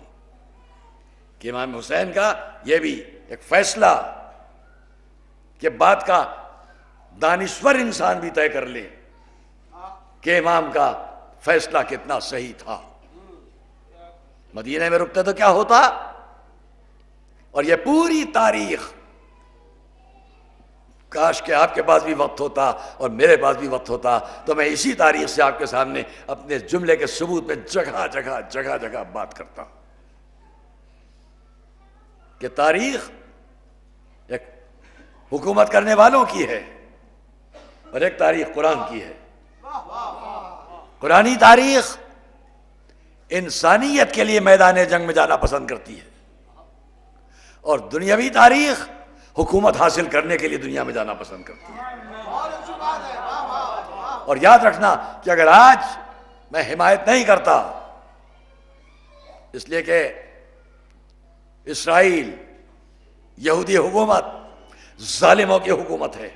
کہ امام حسین کا یہ بھی ایک فیصلہ کہ بات کا دانشور انسان بھی طے کر لے کہ امام کا فیصلہ کتنا صحیح تھا۔ مدینہ میں رکتے تو کیا ہوتا، اور یہ پوری تاریخ، کاش کہ آپ کے پاس بھی وقت ہوتا اور میرے پاس بھی وقت ہوتا تو میں اسی تاریخ سے آپ کے سامنے اپنے جملے کے ثبوت پہ جگہ جگہ بات کرتا کہ تاریخ ایک حکومت کرنے والوں کی ہے اور ایک تاریخ قرآن کی ہے۔ قرآنی تاریخ انسانیت کے لیے میدان جنگ میں جانا پسند کرتی ہے، اور دنیاوی تاریخ حکومت حاصل کرنے کے لیے دنیا میں جانا پسند کرتی ہے۔ اور یاد رکھنا کہ اگر آج میں حمایت نہیں کرتا، اس لیے کہ اسرائیل یہودی حکومت ظالموں کی حکومت ہے،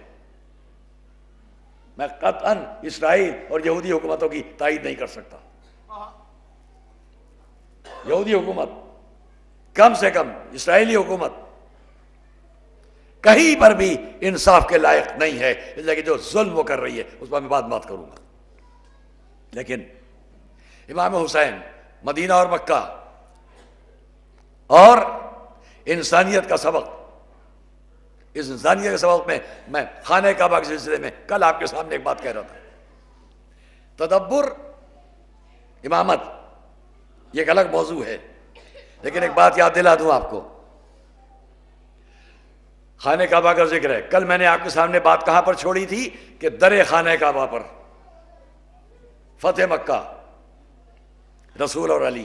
میں قطعاً اسرائیل اور یہودی حکومتوں کی تائید نہیں کر سکتا۔ یہودی حکومت کم سے کم، اسرائیلی حکومت کہیں پر بھی انصاف کے لائق نہیں ہے، اس لیے کہ جو ظلم وہ کر رہی ہے اس پر میں بات کروں گا۔ لیکن امام حسین مدینہ اور مکہ اور انسانیت کا سبق، اس انسانیت کے سبق میں خانہ کعبہ کے سلسلے میں کل آپ کے سامنے ایک بات کہہ رہا تھا۔ تدبر، امامت، یہ ایک الگ موضوع ہے، لیکن ایک بات یاد دلا دوں آپ کو، خانہ کعبہ کا ذکر ہے۔ کل میں نے آپ کے سامنے بات کہاں پر چھوڑی تھی کہ در خانہ کعبہ پر، فتح مکہ، رسول اور علی،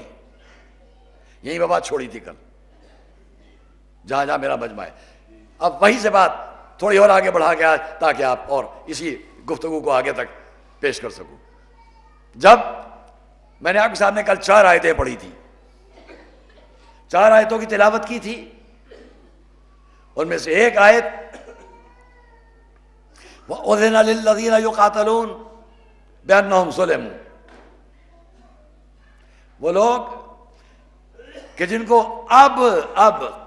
یہیں پہ بات چھوڑی تھی کل، جہاں جہاں میرا مجمع ہے۔ اب وہیں سے بات تھوڑی اور آگے بڑھا کے آج تاکہ آپ اور اسی گفتگو کو آگے تک پیش کر سکوں۔ جب میں نے آپ کے سامنے کل 4 آیتیں پڑھی تھی، 4 آیتوں کی تلاوت کی تھی، ان میں سے ایک آیت وَأُذِنَ لِلَّذِينَ يُقَاتَلُونَ بِأَنَّهُمْ ظُلِمُوا، وہ لوگ کہ جن کو اب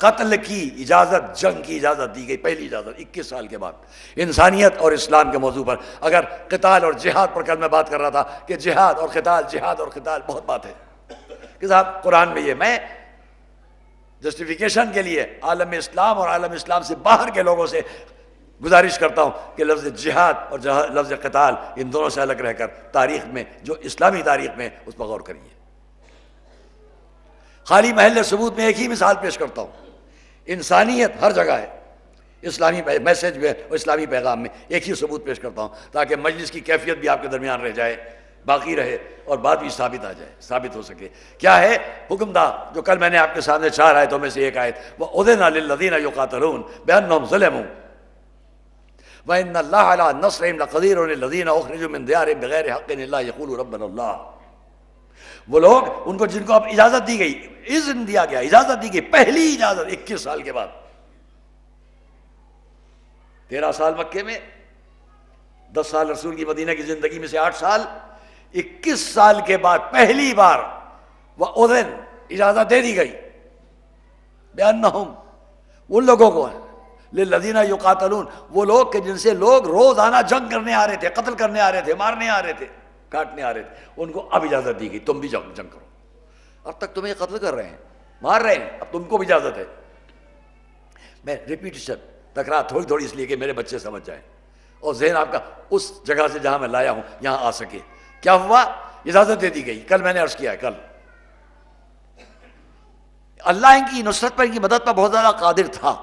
قتل کی اجازت، جنگ کی اجازت دی گئی، پہلی اجازت 21 سال کے بعد، انسانیت اور اسلام کے موضوع پر۔ اگر قتال اور جہاد پر کل میں بات کر رہا تھا کہ جہاد اور قتال بہت بات ہے کہ صاحب قرآن میں یہ، میں جسٹیفیکیشن کے لیے عالم اسلام اور عالم اسلام سے باہر کے لوگوں سے گزارش کرتا ہوں کہ لفظ جہاد اور لفظ قتال ان دونوں سے الگ رہ کر تاریخ میں، جو اسلامی تاریخ میں، اس پر غور کریے۔ خالی محل ثبوت میں ایک ہی مثال پیش کرتا ہوں، انسانیت ہر جگہ ہے، اسلامی میسج میں اور اسلامی پیغام میں ایک ہی ثبوت پیش کرتا ہوں تاکہ مجلس کی کیفیت بھی آپ کے درمیان رہ جائے، باقی رہے، اور بات بھی ثابت آ جائے، ثابت ہو سکے۔ کیا ہے حکم دا جو کل میں نے آپ کے سامنے 4 آیتوں میں سے ایک آیت وَأُذِنَ لِلَّذِينَ يُقَاتَلُونَ بِأَنَّهُمْ ظُلِمُوا وَإِنَّ اللَّهَ عَلَىٰ نَصْرِهِمْ لَقَدِيرٌ الَّذِينَ أُخْرِجُوا مِنْ دِيَارِهِمْ بِغَيْرِ حَقٍّ إِلَّا يَقُولُوا رَبَّنَا اللَّهُ، وہ لوگ ان کو جن کو اب اجازت دی گئی، اذن دیا گیا، اجازت دی گئی، پہلی اجازت 21 سال کے بعد، 13 سال مکے میں، 10 سال رسول کی مدینہ کی زندگی میں سے 8 سال، 21 سال کے بعد پہلی بار وَأُذِن، اجازت دے دی گئی، بِأَنَّهُمْ، ان لوگوں کو لِلَّذِينَ يُقَاتَلُونَ، وہ لوگ کہ جن سے لوگ روزانہ جنگ کرنے آ رہے تھے، قتل کرنے آ رہے تھے، مارنے آ رہے تھے، کاٹنے آ رہے تھے، ان کو اب اجازت دی گئی، تم بھی جنگ کرو، اب تک تمہیں قتل کر رہے ہیں، مار رہے ہیں، اب تم کو بھی اجازت ہے۔ میں ریپیٹیشن، تکرار تھوڑی اس لیے کہ میرے بچے سمجھ جائیں اور ذہن آپ کا اس جگہ سے جہاں میں لایا ہوں یہاں آ سکے۔ کیا ہوا؟ اجازت دے دی گئی۔ کل میں نے عرض کیا ہے، کل اللہ ان کی نصرت پر، ان کی مدد پر بہت زیادہ قادر تھا،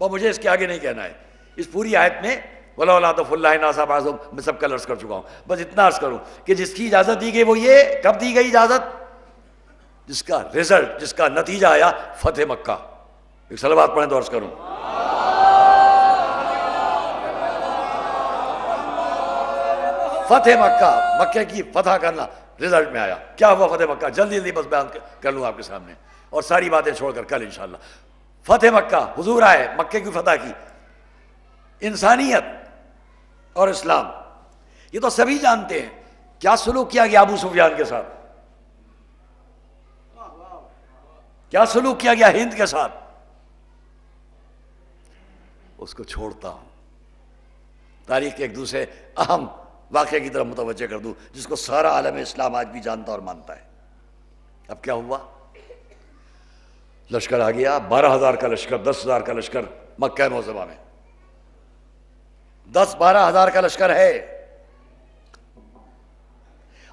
اور مجھے اس کے آگے نہیں کہنا ہے. اس پوری آیت میں وَلَوْلَا دَفْعُ اللَّهِ النَّاسَ بَعْضَهُم میں سب کا عرض کر چکا ہوں. بس اتنا عرض کروں کہ جس کی اجازت دی گئی وہ یہ کب دی گئی اجازت؟ جس کا رزلٹ، جس کا نتیجہ آیا فتح مکہ. ایک صلوات پڑھیں تو عرض کروں. فتح مکہ، مکے کی فتح کرنا رزلٹ میں آیا. کیا ہوا فتح مکہ؟ جلدی جلدی بس بیان کر لوں آپ کے سامنے، اور ساری باتیں چھوڑ کر کل انشاءاللہ. فتح مکہ، حضور آئے، مکے کی فتح کی. انسانیت اور اسلام یہ تو سبھی جانتے ہیں. کیا سلوک کیا گیا ابو سفیان کے ساتھ؟ کیا سلوک کیا گیا ہند کے ساتھ؟ اس کو چھوڑتا ہوں. تاریخ کے ایک دوسرے اہم واقعے کی طرف متوجہ کر دوں جس کو سارا عالم اسلام آج بھی جانتا اور مانتا ہے. اب کیا ہوا؟ لشکر آ گیا، 12,000 کا لشکر، 10,000 کا لشکر مکہ معظمہ میں. 10-12 ہزار کا لشکر ہے،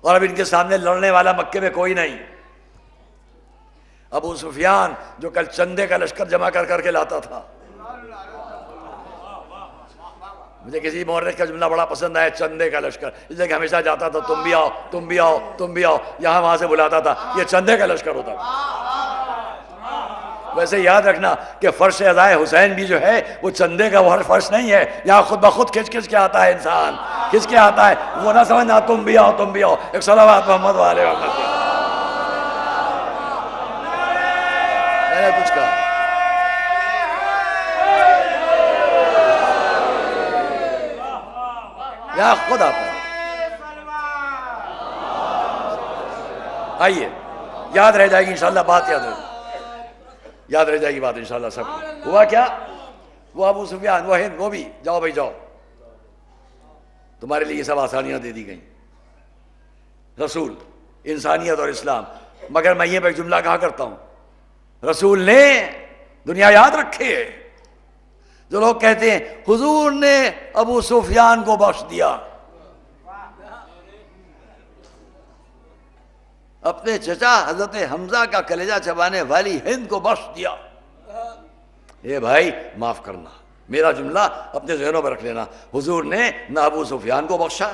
اور اب ان کے سامنے لڑنے والا مکے میں کوئی نہیں. ابو سفیان جو کل چندے کا لشکر جمع کر کر کے لاتا تھا. مجھے کسی مورخ کا جملہ بڑا پسند آیا، چندے کا لشکر، اس لیے کہ ہمیشہ جاتا تھا تم بھی آؤ، تم بھی آؤ، تم بھی آؤ، یہاں وہاں سے بلاتا تھا. یہ چندے کا لشکر ہوتا تھا. ویسے یاد رکھنا کہ فرش ادائے حسین بھی جو ہے وہ چندے کا وہ فرش نہیں ہے. یہاں خود بخود کھچ کھچ کے آتا ہے انسان، کھچ کے آتا ہے. وہ نہ سمجھنا تم بھی آؤ، تم بھی آؤ. ایک صلوات محمد والے محمد. میں نے کچھ کہا؟ یہاں خود آتا ہے. آئیے، یاد رہ جائے گی انشاءاللہ بات، یاد رہ جائے گی بات انشاءاللہ سب. ہوا کیا؟ وہ ابو سفیان، وہ ہند، وہ بھی جاؤ بھائی جاؤ، تمہارے لیے یہ سب آسانیاں دے دی گئیں. رسول، انسانیت اور اسلام. مگر میں یہ پہ جملہ کہا کرتا ہوں، رسول نے دنیا یاد رکھے. جو لوگ کہتے ہیں حضور نے ابو سفیان کو بخش دیا، اپنے چچا حضرت حمزہ کا کلیجہ چبانے والی ہند کو بخش دیا. اے بھائی معاف کرنا، میرا جملہ اپنے ذہنوں میں رکھ لینا. حضور نے نہ ابو سفیان کو بخشا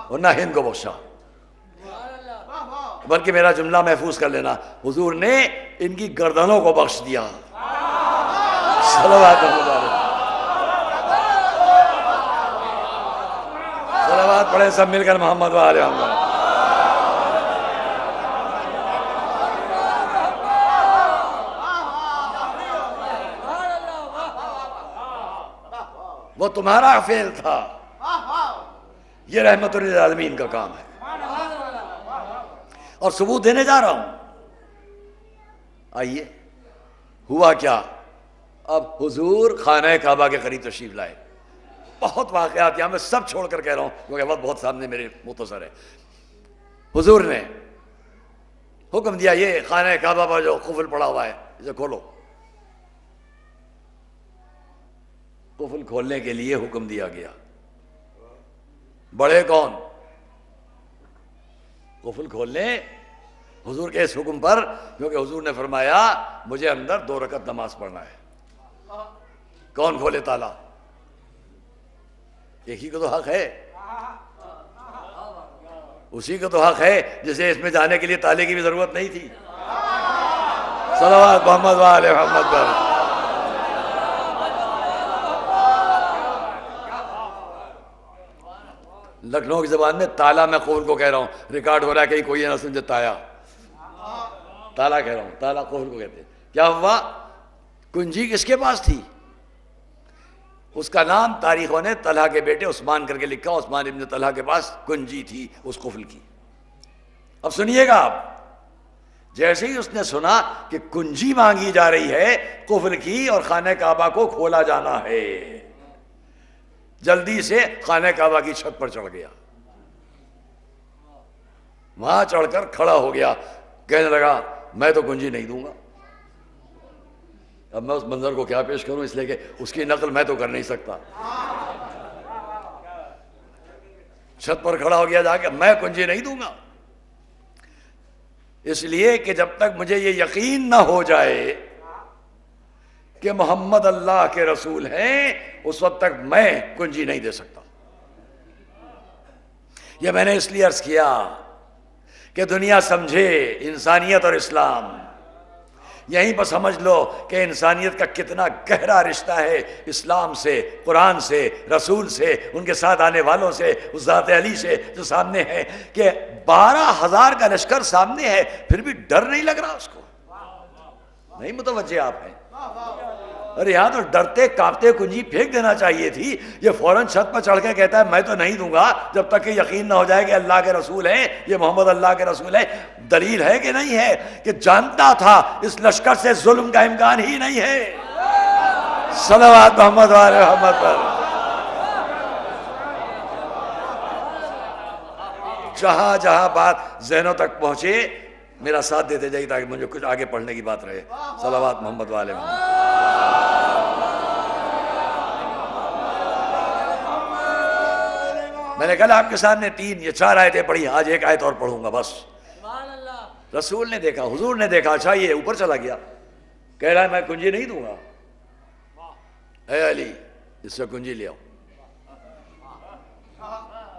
اور نہ ہند کو بخشا، بلکہ میرا جملہ محفوظ کر لینا، حضور نے ان کی گردنوں کو بخش دیا. صلوات صلوات پڑھیں سب مل کر محمد والے محمد. وہ تمہارا فعل تھا، یہ رحمت للعالمین کا کام ہے. اور ثبوت دینے جا رہا ہوں. آئیے، ہوا کیا؟ اب حضور خانہ کعبہ کے قریب تشریف لائے. بہت واقعات یہاں میں سب چھوڑ کر کہہ رہا ہوں کیونکہ وقت بہت سامنے میرے مختصر ہے. حضور نے حکم دیا یہ خانہ کعبہ پر جو قفل پڑا ہوا ہے اسے کھولو. قفل کھولنے کے لیے حکم دیا گیا. بڑے کون؟ قفل کھولنے حضور کے اس حکم پر، کیونکہ حضور نے فرمایا مجھے اندر 2 رکعت نماز پڑھنا ہے. کون کھولے تالا؟ ایک ہی کو تو حق ہے، اسی کو تو حق ہے جسے اس میں جانے کے لیے تالے کی بھی ضرورت نہیں تھی. صلوات محمد والے محمد پر. لکھنؤ کی زبان میں تالا، میں قفل کو کہہ رہا ہوں، ریکارڈ ہو رہا ہے کہیں کوئی نہ سمجھے تایا، تالا کہہ رہا ہوں، تالا قفل کو کہتے ہیں. کیا ہوا؟ کنجی کس کے پاس تھی؟ اس کا نام تاریخوں نے طلحہ کے بیٹے عثمان کر کے لکھا. عثمان ابن طلحہ کے پاس کنجی تھی اس قفل کی. اب سنیے گا آپ، جیسے ہی اس نے سنا کہ کنجی مانگی جا رہی ہے قفل کی اور خانہ کعبہ کو کھولا جانا ہے، جلدی سے خانہ کعبہ کی چھت پر چڑھ گیا. وہاں چڑھ کر کھڑا ہو گیا، کہنے لگا میں تو کنجی نہیں دوں گا. اب میں اس منظر کو کیا پیش کروں، اس لیے کہ اس کی نقل میں تو کر نہیں سکتا. چھت پر کھڑا ہو گیا جا کے، میں کنجی نہیں دوں گا، اس لیے کہ جب تک مجھے یہ یقین نہ ہو جائے کہ محمد اللہ کے رسول ہیں اس وقت تک میں کنجی نہیں دے سکتا. یہ میں نے اس لیے عرض کیا کہ دنیا سمجھے انسانیت اور اسلام. یہیں پر سمجھ لو کہ انسانیت کا کتنا گہرا رشتہ ہے اسلام سے، قرآن سے، رسول سے، ان کے ساتھ آنے والوں سے، اس ذات علی سے جو سامنے ہے، کہ 12,000 کا لشکر سامنے ہے پھر بھی ڈر نہیں لگ رہا اس کو. نہیں متوجہ آپ ہیں؟ ارے یہاں تو ڈرتے کانپتے کنجی پھینک دینا چاہیے تھی. یہ فوراً چھت پر چڑھ کے کہتا ہے میں تو نہیں دوں گا جب تک کہ یقین نہ ہو جائے کہ اللہ کے رسول ہیں، یہ محمد اللہ کے رسول ہیں. دلیل ہے کہ نہیں ہے کہ جانتا تھا اس لشکر سے ظلم کا امکان ہی نہیں ہے. صلوات محمد والے محمد پر. جہاں جہاں بات ذہنوں تک پہنچے میرا ساتھ دیتے جائیے تاکہ مجھے کچھ آگے پڑھنے کی بات رہے. صلوات محمد والے محمد. میں نے کل آپ کے سامنے 3 یا 4 آیتیں پڑھی، آج ایک آیت اور پڑھوں گا بس. رسول نے دیکھا، حضور نے دیکھا، اچھا یہ اوپر چلا گیا، کہہ رہا ہے میں کنجی نہیں دوں گا. اے علی اس سے کنجی لے آؤ.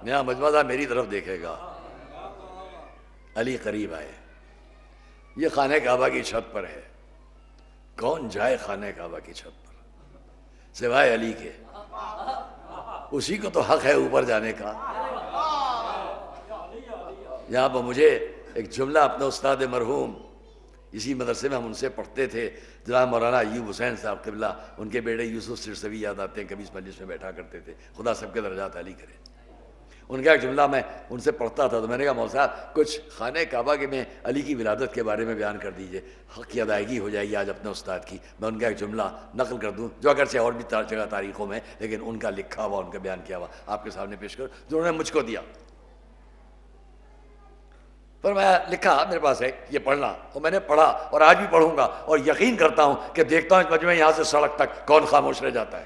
میاں مجمع میری طرف دیکھے گا. علی قریب آئے. یہ خانہ کعبہ کی چھت پر ہے. کون جائے خانہ کعبہ کی چھت پر سوائے علی کے؟ اسی کو تو حق ہے اوپر جانے کا. یہاں پر مجھے ایک جملہ اپنے استاد مرحوم، اسی مدرسے میں ہم ان سے پڑھتے تھے، جناب مولانا ایوب حسین صاحب قبلہ، ان کے بیٹے یوسف سرسوی یاد آتے ہیں، کبھی اس مجلس میں بیٹھا کرتے تھے، خدا سب کے درجات عالی کرے. ان کا ایک جملہ میں ان سے پڑھتا تھا تو میں نے کہا مولانا صاحب کچھ خانہ کعبہ کے میں علی کی ولادت کے بارے میں بیان کر دیجئے، حق کی ادائیگی ہو جائے گی آج اپنے استاد کی. میں ان کا ایک جملہ نقل کر دوں جو اگرچہ اور بھی جگہ تاریخوں میں، لیکن ان کا لکھا ہوا، ان کا بیان کیا ہوا آپ کے سامنے پیش کر، جو انہوں نے مجھ کو دیا. پر میں لکھا میرے پاس ہے یہ پڑھنا، اور میں نے پڑھا اور آج بھی پڑھوں گا، اور یقین کرتا ہوں کہ دیکھتا ہوں اس مجمع یہاں سے سڑک تک کون خاموش رہ جاتا ہے.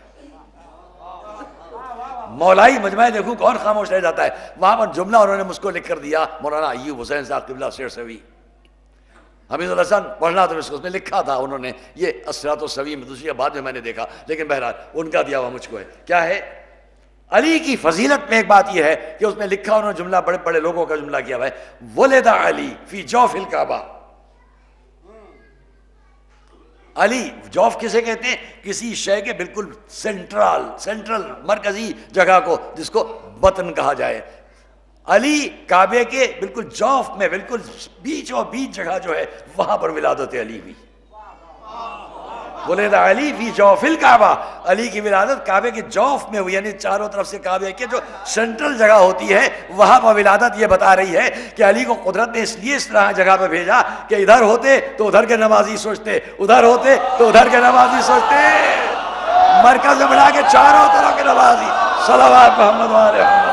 مولائی مجمع دیکھوں کون خاموش رہ جاتا ہے. وہاں پر جملہ انہوں نے مجھ کو لکھ کر دیا، مولانا ایوب حسین صاحب قبلہ سرسوی، حمید الحسن پڑھنا تو اس میں لکھا تھا انہوں نے، یہ الصراط السوی میں دوسری بعد میں میں نے دیکھا، لیکن بہرحال ان کا دیا ہوا مجھ کو ہے. کیا ہے علی کی فضیلت میں؟ ایک بات یہ ہے کہ اس میں لکھا انہوں نے جملہ، بڑے بڑے لوگوں کا جملہ کیا ہوا ہے، ولد علی فی جوف الکعبہ. علی جوف کسے کہتے ہیں؟ کسی شے کے بالکل سینٹرل مرکزی جگہ کو، جس کو بطن کہا جائے. علی کعبے کے بالکل جوف میں، بالکل بیچوں بیچ جگہ جو ہے وہاں پر ولادت علی ہوئی. ولد علی فی جوف الکعبہ، علی کی ولادت کعبے کے جوف میں ہوئی، یعنی چاروں طرف سے کعبے کے جو سینٹرل جگہ ہوتی ہے وہاں پر ولادت. یہ بتا رہی ہے کہ علی کو قدرت نے اس لیے اس طرح جگہ پہ بھیجا کہ ادھر ہوتے تو ادھر کے نمازی سوچتے، ادھر ہوتے تو ادھر کے نمازی سوچتے، مرکز میں بنا کے چاروں طرف کے نمازی. صلوات محمد والے محمد.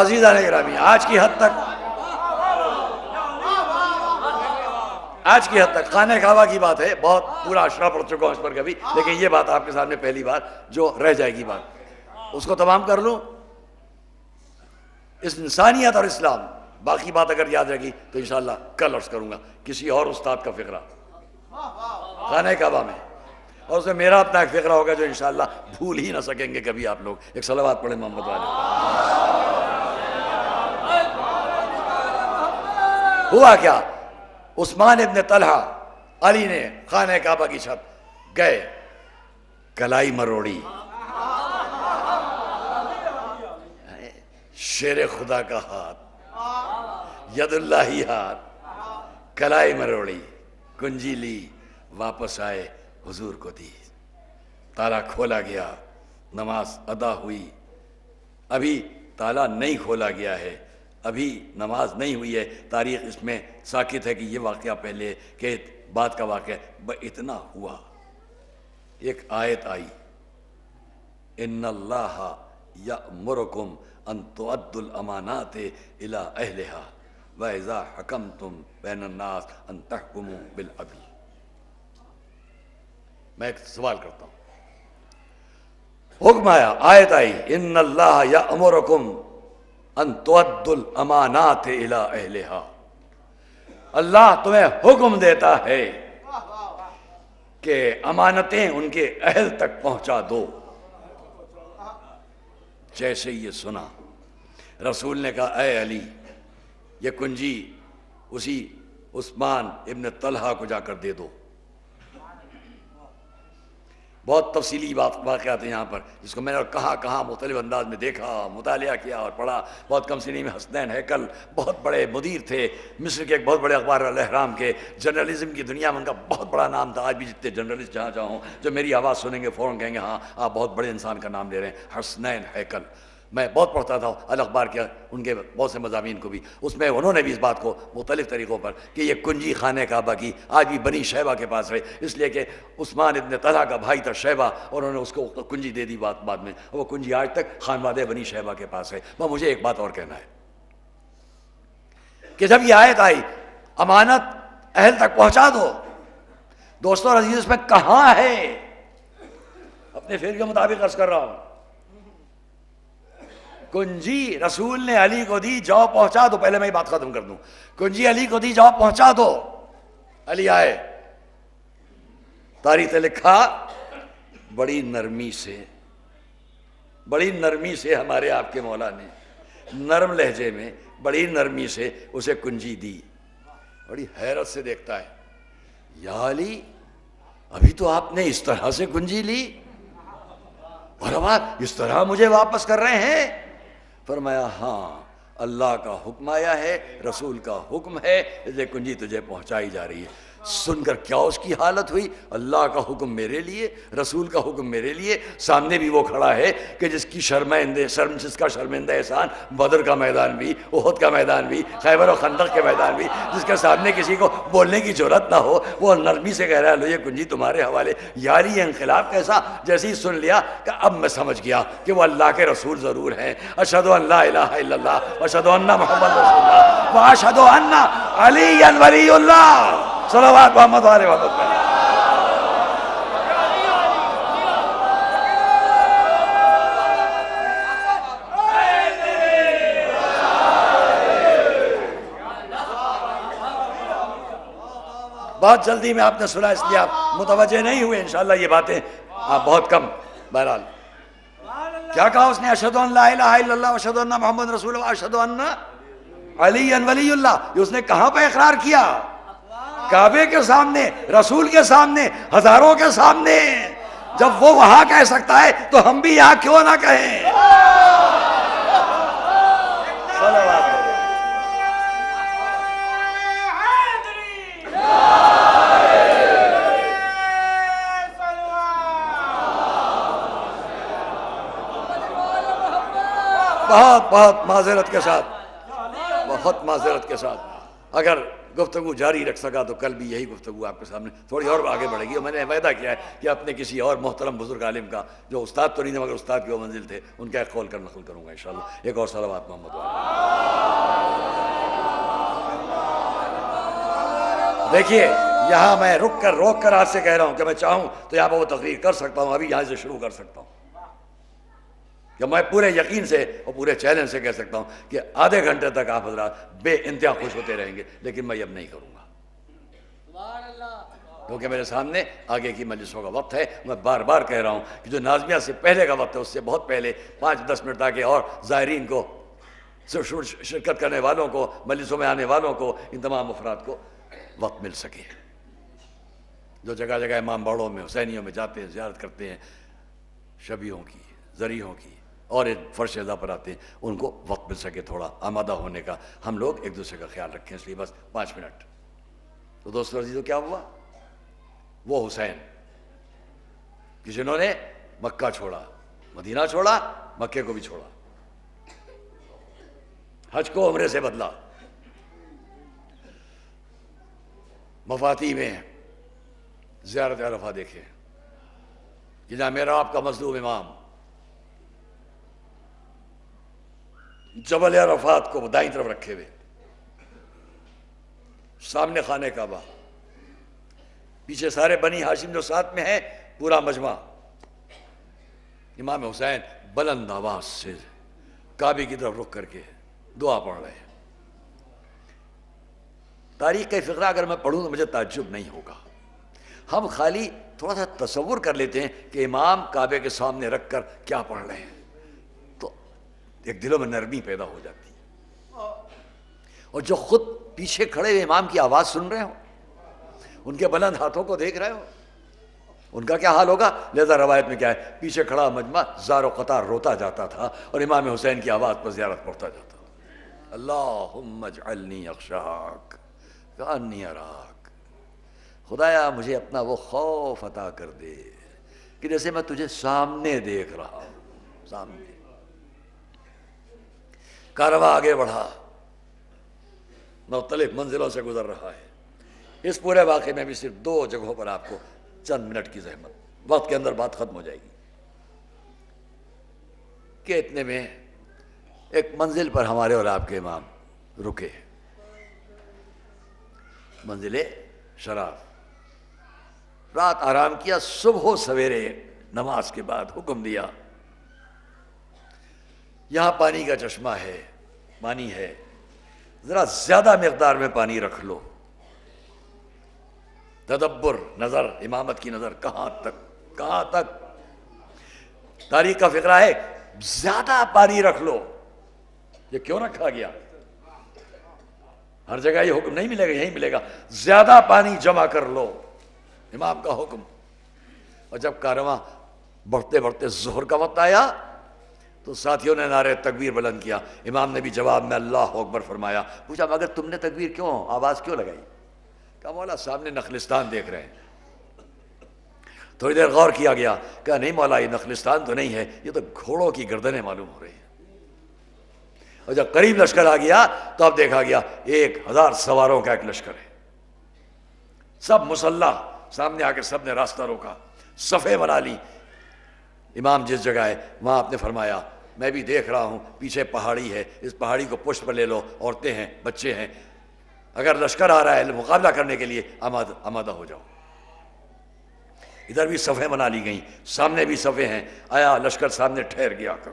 عزیزان گرامی، آج کی حد تک خانہ کعبہ کی بات ہے، بہت پورا اشرا پڑھ چکا ہوں اس پر کبھی، لیکن یہ بات آپ کے سامنے پہلی بار جو رہ جائے گی بات، اس کو تمام کر لوں. اس انسانیت اور اسلام، باقی بات اگر یاد رہے گی تو انشاءاللہ کل عرض کروں گا کسی اور استاد کا فقرہ خانہ کعبہ میں، اور اس میں میرا اپنا ایک فقرہ ہوگا جو انشاءاللہ بھول ہی نہ سکیں گے کبھی آپ لوگ. ایک صلوات پڑھیں محمد والے. ہوا کیا؟ عثمان ابن طلحہ، علی نے خانہ کعبہ کی چھت گئے، کلائی مروڑی، شیر خدا کا ہاتھ، ید اللہ ہی ہاتھ، کلائی مروڑی، کنجی لی، واپس آئے، حضور کو دی. تالا کھولا گیا، نماز ادا ہوئی. ابھی تالا نہیں کھولا گیا ہے، ابھی نماز نہیں ہوئی ہے، تاریخ اس میں ساکت ہے کہ یہ واقعہ پہلے کہ بعد کا واقعہ، اتنا ہوا ایک آیت آئی، ان اللہ یأمرکم ان تؤدوا الامانات الی اہلہا واذا حکمتم بین الناس ان تحکموا بالعدل۔ میں ایک سوال کرتا ہوں، حکم آیا، آیت آئی، ان اللہ یأمرکم ان تؤدوا الامانات الی اہلہا، اللہ تمہیں حکم دیتا ہے کہ امانتیں ان کے اہل تک پہنچا دو۔ جیسے یہ سنا رسول نے کہا اے علی، یہ کنجی اسی عثمان ابن طلحہ کو جا کر دے دو۔ بہت تفصیلی واقعات ہیں یہاں پر، جس کو میں نے کہاں مختلف انداز میں دیکھا، مطالعہ کیا اور پڑھا۔ بہت کم سنی میں حسنین ہیکل بہت بڑے مدیر تھے مصر کے، ایک بہت بڑے اخبار الاہرام کے، جرنلزم کی دنیا میں ان کا بہت بڑا نام تھا۔ آج بھی جتنے جرنلسٹ جہاں ہوں جو میری آواز سنیں گے فوراً کہیں گے ہاں آپ بہت بڑے انسان کا نام لے رہے ہیں، حسنین ہیکل۔ میں بہت پڑھتا تھا الاخبار کے ان کے بہت سے مضامین کو بھی، اس میں انہوں نے بھی اس بات کو مختلف طریقوں پر کہ یہ کنجی خانہ کعبہ کی آج بھی بنی شیبہ کے پاس ہے، اس لیے کہ عثمان ابن طلحہ کا بھائی تھا شیبہ، اور انہوں نے اس کو کنجی دے دی بعد میں، وہ کنجی آج تک خانوادہ بنی شیبہ کے پاس ہے۔ وہ مجھے ایک بات اور کہنا ہے کہ جب یہ آیت آئی امانت اہل تک پہنچا دو، دوستوں عزیز اس میں کہاں ہے، اپنے فعل کے مطابق عرض کر رہا ہوں، کنجی رسول نے علی کو دی، جاؤ پہنچا دو۔ پہلے میں یہ بات ختم کر دوں، کنجی علی کو دی، جاؤ پہنچا دو۔ علی آئے، تاریخ لکھا بڑی نرمی سے ہمارے آپ کے مولا نے نرم لہجے میں بڑی نرمی سے اسے کنجی دی، بڑی حیرت سے دیکھتا ہے، یا علی ابھی تو آپ نے اس طرح سے کنجی لی اور اب آپ اس طرح مجھے واپس کر رہے ہیں؟ فرمایا ہاں اللہ کا حکم آیا ہے، رسول کا حکم ہے، اس لیے کنجی تجھے پہنچائی جا رہی ہے۔ سن کر کیا اس کی حالت ہوئی، اللہ کا حکم میرے لیے، رسول کا حکم میرے لیے، سامنے بھی وہ کھڑا ہے کہ جس کا شرمندہ احسان بدر کا میدان بھی، احد کا میدان بھی، خیبر و خندق کے میدان بھی، جس کے سامنے کسی کو بولنے کی جرات نہ ہو، وہ نرمی سے کہہ رہا ہے لو یہ کنجی تمہارے حوالے۔ یاری یہ انقلاب کیسا، جیسے ہی سن لیا کہ اب میں سمجھ گیا کہ وہ اللہ کے رسول ضرور ہیں۔ اشہد ان لا الہ الا اللہ واشہد ان محمد رسول اللہ واشہد ان علی ولی اللہ، صلوات محمد علیہ وسلم۔ بہت جلدی میں آپ نے سنا، اس لیے آپ متوجہ نہیں ہوئے انشاءاللہ یہ باتیں، آپ بہت کم۔ بہرحال کیا کہا اس نے، اشہد ان لا الہ الا اللہ واشہد ان محمد رسول اللہ واشہد ان علی ولی اللہ۔ یہ اس نے کہاں پہ اقرار کیا؟ کعبے کے سامنے، رسول کے سامنے، ہزاروں کے سامنے۔ جب وہ وہاں کہہ سکتا ہے تو ہم بھی یہاں کیوں نہ کہیں؟ بہت معذرت کے ساتھ، بہت معذرت کے ساتھ، اگر گفتگو جاری رکھ سکا تو کل بھی یہی گفتگو آپ کے سامنے تھوڑی اور آگے بڑھے گی، اور میں نے وعدہ کیا ہے کہ اپنے کسی اور محترم بزرگ عالم کا جو استاد تو نہیں تھے مگر استاد کی وہ منزل تھے، ان کا ایک قول کر نقل کروں گا انشاءاللہ۔ ایک اور صلوات محمد علیہ۔ دیکھیے یہاں میں روک کر آج سے کہہ رہا ہوں کہ میں چاہوں تو یہاں پر وہ تقریر کر سکتا ہوں، ابھی یہاں سے شروع کر سکتا ہوں، کہ میں پورے یقین سے اور پورے چیلنج سے کہہ سکتا ہوں کہ آدھے گھنٹے تک آپ حضرات بے انتہا خوش ہوتے رہیں گے، لیکن میں اب نہیں کروں گا کیونکہ میرے سامنے آگے کی مجلسوں کا وقت ہے۔ میں بار بار کہہ رہا ہوں کہ جو نازمیہ سے پہلے کا وقت ہے اس سے بہت پہلے 5-10 منٹ تاکہ اور زائرین کو، شرکت کرنے والوں کو، مجلسوں میں آنے والوں کو، ان تمام افراد کو وقت مل سکے۔ جو جگہ جگہ امام باڑوں میں، حسینیوں میں جاتے ہیں، زیارت کرتے ہیں شبیوں کی، ذریحوں کی، اور فرش ازا پر آتے ہیں، ان کو وقت مل سکے تھوڑا آمادہ ہونے کا، ہم لوگ ایک دوسرے کا خیال رکھیں، اس لیے بس 5 منٹ۔ تو دوستو عزیزو کیا ہوا؟ وہ حسین کہ جنہوں نے مکہ چھوڑا، مدینہ چھوڑا، مکے کو بھی چھوڑا، حج کو عمرے سے بدلا. مفاتی میں زیارت عرفہ دیکھے کہ جہاں میرا آپ کا مظلوم امام جبل عرفات کو دائیں طرف رکھے ہوئے، سامنے خانہ کعبہ، پیچھے سارے بنی ہاشم جو ساتھ میں ہیں، پورا مجمع. امام حسین بلند آواز سے کعبے کی طرف رخ کر کے دعا پڑھ رہے ہیں. تاریخ کا فقرہ اگر میں پڑھوں تو مجھے تعجب نہیں ہوگا. ہم خالی تھوڑا سا تصور کر لیتے ہیں کہ امام کعبے کے سامنے رکھ کر کیا پڑھ رہے ہیں، تو ایک دلوں میں نرمی پیدا ہو جاتی ہے. اور جو خود پیچھے کھڑے ہوئے امام کی آواز سن رہے ہو، ان کے بلند ہاتھوں کو دیکھ رہے ہو، ان کا کیا حال ہوگا. لہذا روایت میں کیا ہے، پیچھے کھڑا مجمع زار و قطار روتا جاتا تھا اور امام حسین کی آواز پر زیارت پڑھتا جاتا تھا. اللہم اجعلنی اخشاک کانی اراک. خدایا مجھے اپنا وہ خوف عطا کر دے کہ جیسے میں تجھے سامنے دیکھ رہا ہوں. سامنے. کارواں آگے بڑھا، مختلف منزلوں سے گزر رہا ہے. اس پورے واقعے میں بھی صرف 2 جگہوں پر آپ کو چند منٹ کی زحمت، وقت کے اندر بات ختم ہو جائے گی. کہ اتنے میں ایک منزل پر ہمارے اور آپ کے امام رکے، منزل شراب. رات آرام کیا، صبح و سویرے نماز کے بعد حکم دیا یہاں پانی کا چشمہ ہے، پانی ہے، ذرا زیادہ مقدار میں پانی رکھ لو. تدبر، نظر، امامت کی نظر کہاں تک کہاں تک. تاریخ کا فقرہ ہے زیادہ پانی رکھ لو. یہ کیوں رکھا گیا؟ ہر جگہ یہ حکم نہیں ملے گا، یہیں ملے گا. زیادہ پانی جمع کر لو، امام کا حکم. اور جب کارواں بڑھتے بڑھتے ظہر کا وقت آیا تو ساتھیوں نے نعرہ تکبیر بلند کیا. امام نے بھی جواب میں اللہ اکبر فرمایا. پوچھا مگر تم نے تکبیر کیوں، آواز کیوں لگائی؟ کہا مولا سامنے نخلستان دیکھ رہے ہیں. تھوڑی دیر غور کیا گیا، کہا نہیں مولا یہ نخلستان تو نہیں ہے، یہ تو گھوڑوں کی گردنیں معلوم ہو رہی ہیں. اور جب قریب لشکر آ گیا تو اب دیکھا گیا 1000 سواروں کا ایک لشکر ہے، سب مسلح. سامنے آ کے سب نے راستہ روکا، صفیں بنا لی. امام جس جگہ ہے وہاں آپ نے فرمایا میں بھی دیکھ رہا ہوں پیچھے پہاڑی ہے، اس پہاڑی کو پشت پر لے لو، عورتیں ہیں، بچے ہیں، اگر لشکر آ رہا ہے مقابلہ کرنے کے لیے آمادہ ہو جاؤ. ادھر بھی صفیں بنا لی گئیں، سامنے بھی صفیں ہیں. آیا لشکر سامنے ٹھہر گیا کر.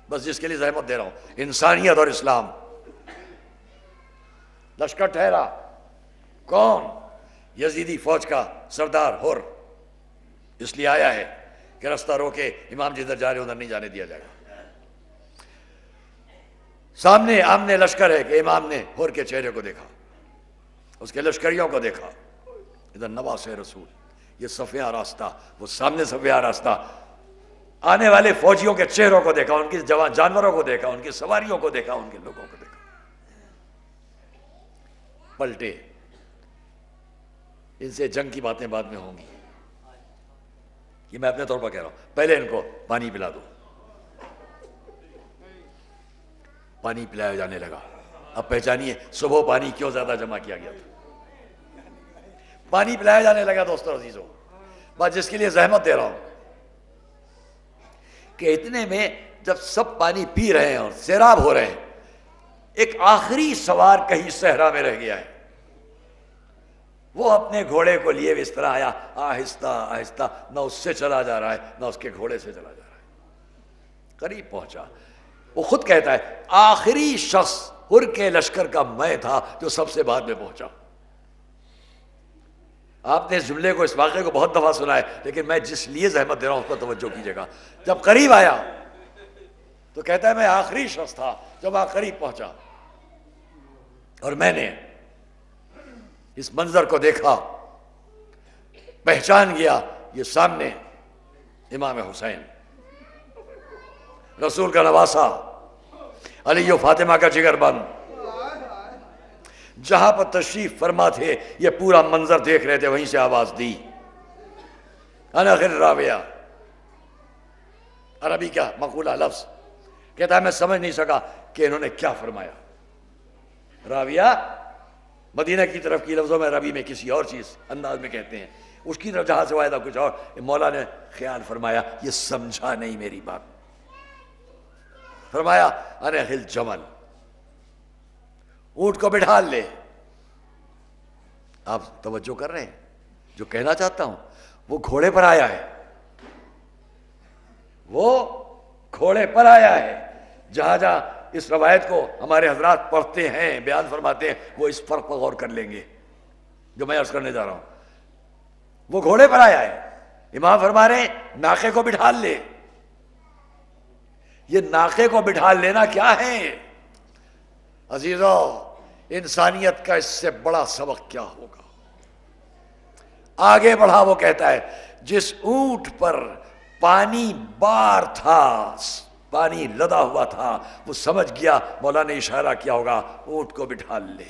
بس جس کے لیے زحمت دے رہا ہوں، انسانیت اور اسلام. لشکر ٹھہرا. کون؟ یزیدی فوج کا سردار ہر. اس لیے آیا ہے کہ رستہ روکے، امام جدھر جا رہے ادھر نہیں جانے دیا جائے گا. سامنے آمنے لشکر ہے کہ امام نے ہر کے چہرے کو دیکھا، اس کے لشکریوں کو دیکھا. ادھر نواس رسول، یہ صفیں آراستہ، وہ سامنے صفیں آراستہ. آنے والے فوجیوں کے چہروں کو دیکھا، ان کی جانوروں کو دیکھا، ان کی سواریوں کو دیکھا، ان کے لوگوں کو دیکھا. پلٹے. ان سے جنگ کی باتیں بعد میں ہوں گی، یہ میں اپنے طور پر کہہ رہا ہوں. پہلے ان کو پانی پلا دو. پانی پلایا جانے لگا. اب پہچانیے صبح پانی کیوں زیادہ جمع کیا گیا تھا. پانی پلایا جانے لگا دوستو عزیزو. بات جس کے لیے زحمت دے رہا ہوں کہ اتنے میں جب سب پانی پی رہے ہیں اور سیراب ہو رہے ہیں، ایک آخری سوار کہیں صحرا میں رہ گیا ہے. وہ اپنے گھوڑے کو لیے اس طرح آیا، آہستہ آہستہ، نہ اس سے چلا جا رہا ہے نہ اس کے گھوڑے سے چلا جا رہا ہے. قریب پہنچا. وہ خود کہتا ہے آخری شخص ہر کے لشکر کا میں تھا جو سب سے بعد میں پہنچا. آپ نے اس جملے کو، اس واقعے کو بہت دفعہ سنا ہے، لیکن میں جس لیے زحمت دے رہا ہوں اس پر توجہ کیجیے گا. جب قریب آیا تو کہتا ہے میں آخری شخص تھا جب وہاں قریب پہنچا اور میں نے اس منظر کو دیکھا، پہچان گیا یہ سامنے امام حسین، رسول کا نواسا، علی و فاطمہ کا جگر بند، جہاں پر تشریف فرما تھے یہ پورا منظر دیکھ رہے تھے. وہیں سے آواز دی انا غیر راویہ، عربی کا مقولہ لفظ کہتا ہے میں سمجھ نہیں سکا کہ انہوں نے کیا فرمایا. راویہ مدینہ کی طرف کی لفظوں میں ربی میں کسی اور چیز انداز میں کہتے ہیں, اس کی طرف جہاں سے آیا تھا کچھ اور. مولا نے خیال فرمایا یہ سمجھا نہیں میری بات. فرمایا انحل جمل, اونٹ کو بٹھا لے. آپ توجہ کر رہے ہیں جو کہنا چاہتا ہوں؟ وہ گھوڑے پر آیا ہے, وہ گھوڑے پر آیا ہے. جہاں جہاں اس روایت کو ہمارے حضرات پڑھتے ہیں, بیان فرماتے ہیں, وہ اس فرق پر غور کر لیں گے جو میں عرض کرنے جا رہا ہوں. وہ گھوڑے پر آیا ہے. امام فرما رہے ہیں ناقے کو بٹھا لے. یہ ناقے کو بٹھا لینا کیا ہے عزیزو؟ انسانیت کا اس سے بڑا سبق کیا ہوگا؟ آگے بڑھا, وہ کہتا ہے جس اونٹ پر پانی بار تھا, پانی لدا ہوا تھا, وہ سمجھ گیا, مولا نے اشارہ کیا ہوگا اونٹ کو بٹھا لے.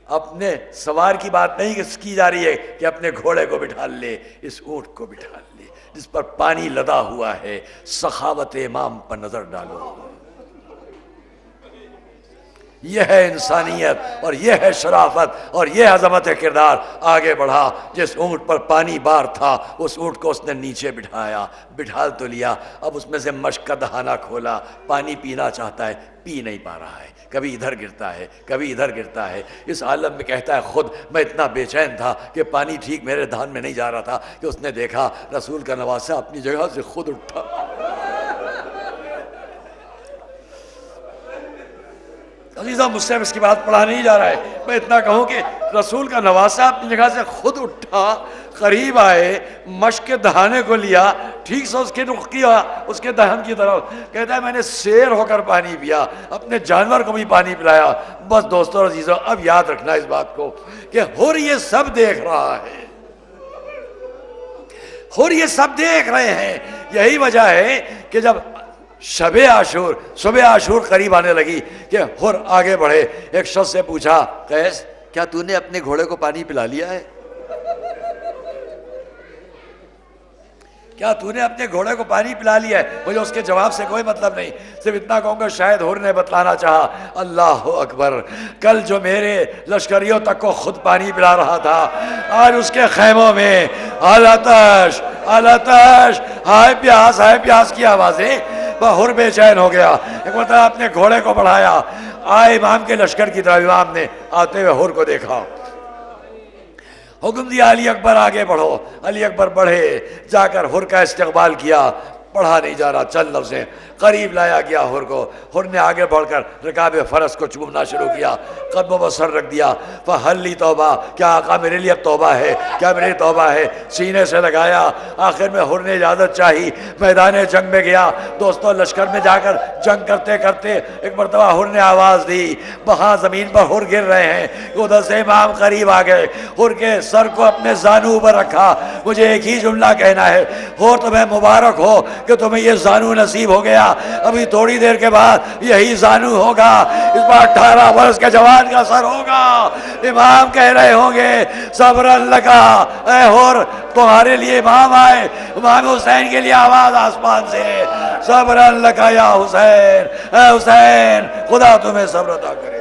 اپنے سوار کی بات نہیں کی جا رہی ہے کہ اپنے گھوڑے کو بٹھا لے, اس اونٹ کو بٹھا لے جس پر پانی لدا ہوا ہے. سخاوت امام پر نظر ڈالو. یہ ہے انسانیت اور یہ ہے شرافت اور یہ عظمت کردار. آگے بڑھا, جس اونٹ پر پانی بار تھا اس اونٹ کو اس نے نیچے بٹھایا. بٹھا تو لیا, اب اس میں سے مشک کا دہانہ کھولا, پانی پینا چاہتا ہے, پی نہیں پا رہا ہے, کبھی ادھر گرتا ہے کبھی ادھر گرتا ہے. اس عالم میں کہتا ہے خود میں اتنا بے چین تھا کہ پانی ٹھیک میرے دہان میں نہیں جا رہا تھا کہ اس نے دیکھا رسول کا نواسہ اپنی جگہ سے خود اٹھا. عزیزہ مجھ سے اس کی بات پڑھا نہیں جا رہا ہے, میں اتنا کہوں کہ رسول کا نواسہ اپنی جگہ سے خود اٹھا, قریب آئے, مشک کے دہانے کو لیا, ٹھیک سے اس کے رخ کیا اس کے دہن کی طرف. کہتا ہے میں نے سیر ہو کر پانی پیا, اپنے جانور کو بھی پانی پلایا. بس دوستو اور عزیزو اب یاد رکھنا اس بات کو کہ حر یہ سب دیکھ رہا ہے, حر یہ سب دیکھ رہے ہیں. یہی وجہ ہے کہ جب شب عاشور صبح عاشور قریب آنے لگی کہ حر آگے بڑھے. ایک شخص سے پوچھا قیس کیا تو نے اپنے گھوڑے کو پانی پلا لیا ہے؟ کیا تو نے اپنے گھوڑے کو پانی پلا لیا ہے؟ مجھے اس کے جواب سے کوئی مطلب نہیں, صرف اتنا کہوں گا شاید حر نے بتلانا چاہا اللہ اکبر کل جو میرے لشکریوں تک کو خود پانی پلا رہا تھا آج اس کے خیموں میں آلاتش آلاتش ہائے پیاس کی آوازیں. حر بے چین ہو گیا. ایک مرتبہ اپنے گھوڑے کو بڑھایا, آئے امام کے لشکر کی طرف. امام نے آتے ہوئے حر کو دیکھا, حکم دیا علی اکبر آگے بڑھو. علی اکبر بڑھے, جا کر حر کا استقبال کیا. پڑھا نہیں جا رہا, چند لفظیں قریب لایا گیا حر کو. حر نے آگے بڑھ کر رکاب فرس کو چومنا شروع کیا, قدموں پر سر رکھ دیا. فحل لی توبہ, کیا آقا میرے لیے اب توبہ ہے, کیا میری توبہ ہے؟ سینے سے لگایا. آخر میں حر نے اجازت چاہی, میدان جنگ میں گیا. دوستوں لشکر میں جا کر جنگ کرتے کرتے ایک مرتبہ حر نے آواز دی, وہاں زمین پر حر گر رہے ہیں. ادھر سے امام قریب آ گئے, حر کے سر کو اپنے زانو پر رکھا. مجھے ایک ہی جملہ کہنا ہے, حر تمہیں مبارک ہو کہ تمہیں یہ زانو نصیب ہو گیا. ابھی تھوڑی دیر کے بعد یہی زانو ہوگا, اس بار 18 برس کے جوان کا سر ہوگا. امام کہہ رہے ہوں گے صبر اللہ کا, اے حر تمہارے لیے امام آئے. امام حسین کے لیے آواز آسمان سے, صبر اللہ کا یا حسین, اے حسین خدا تمہیں صبر عطا کرے.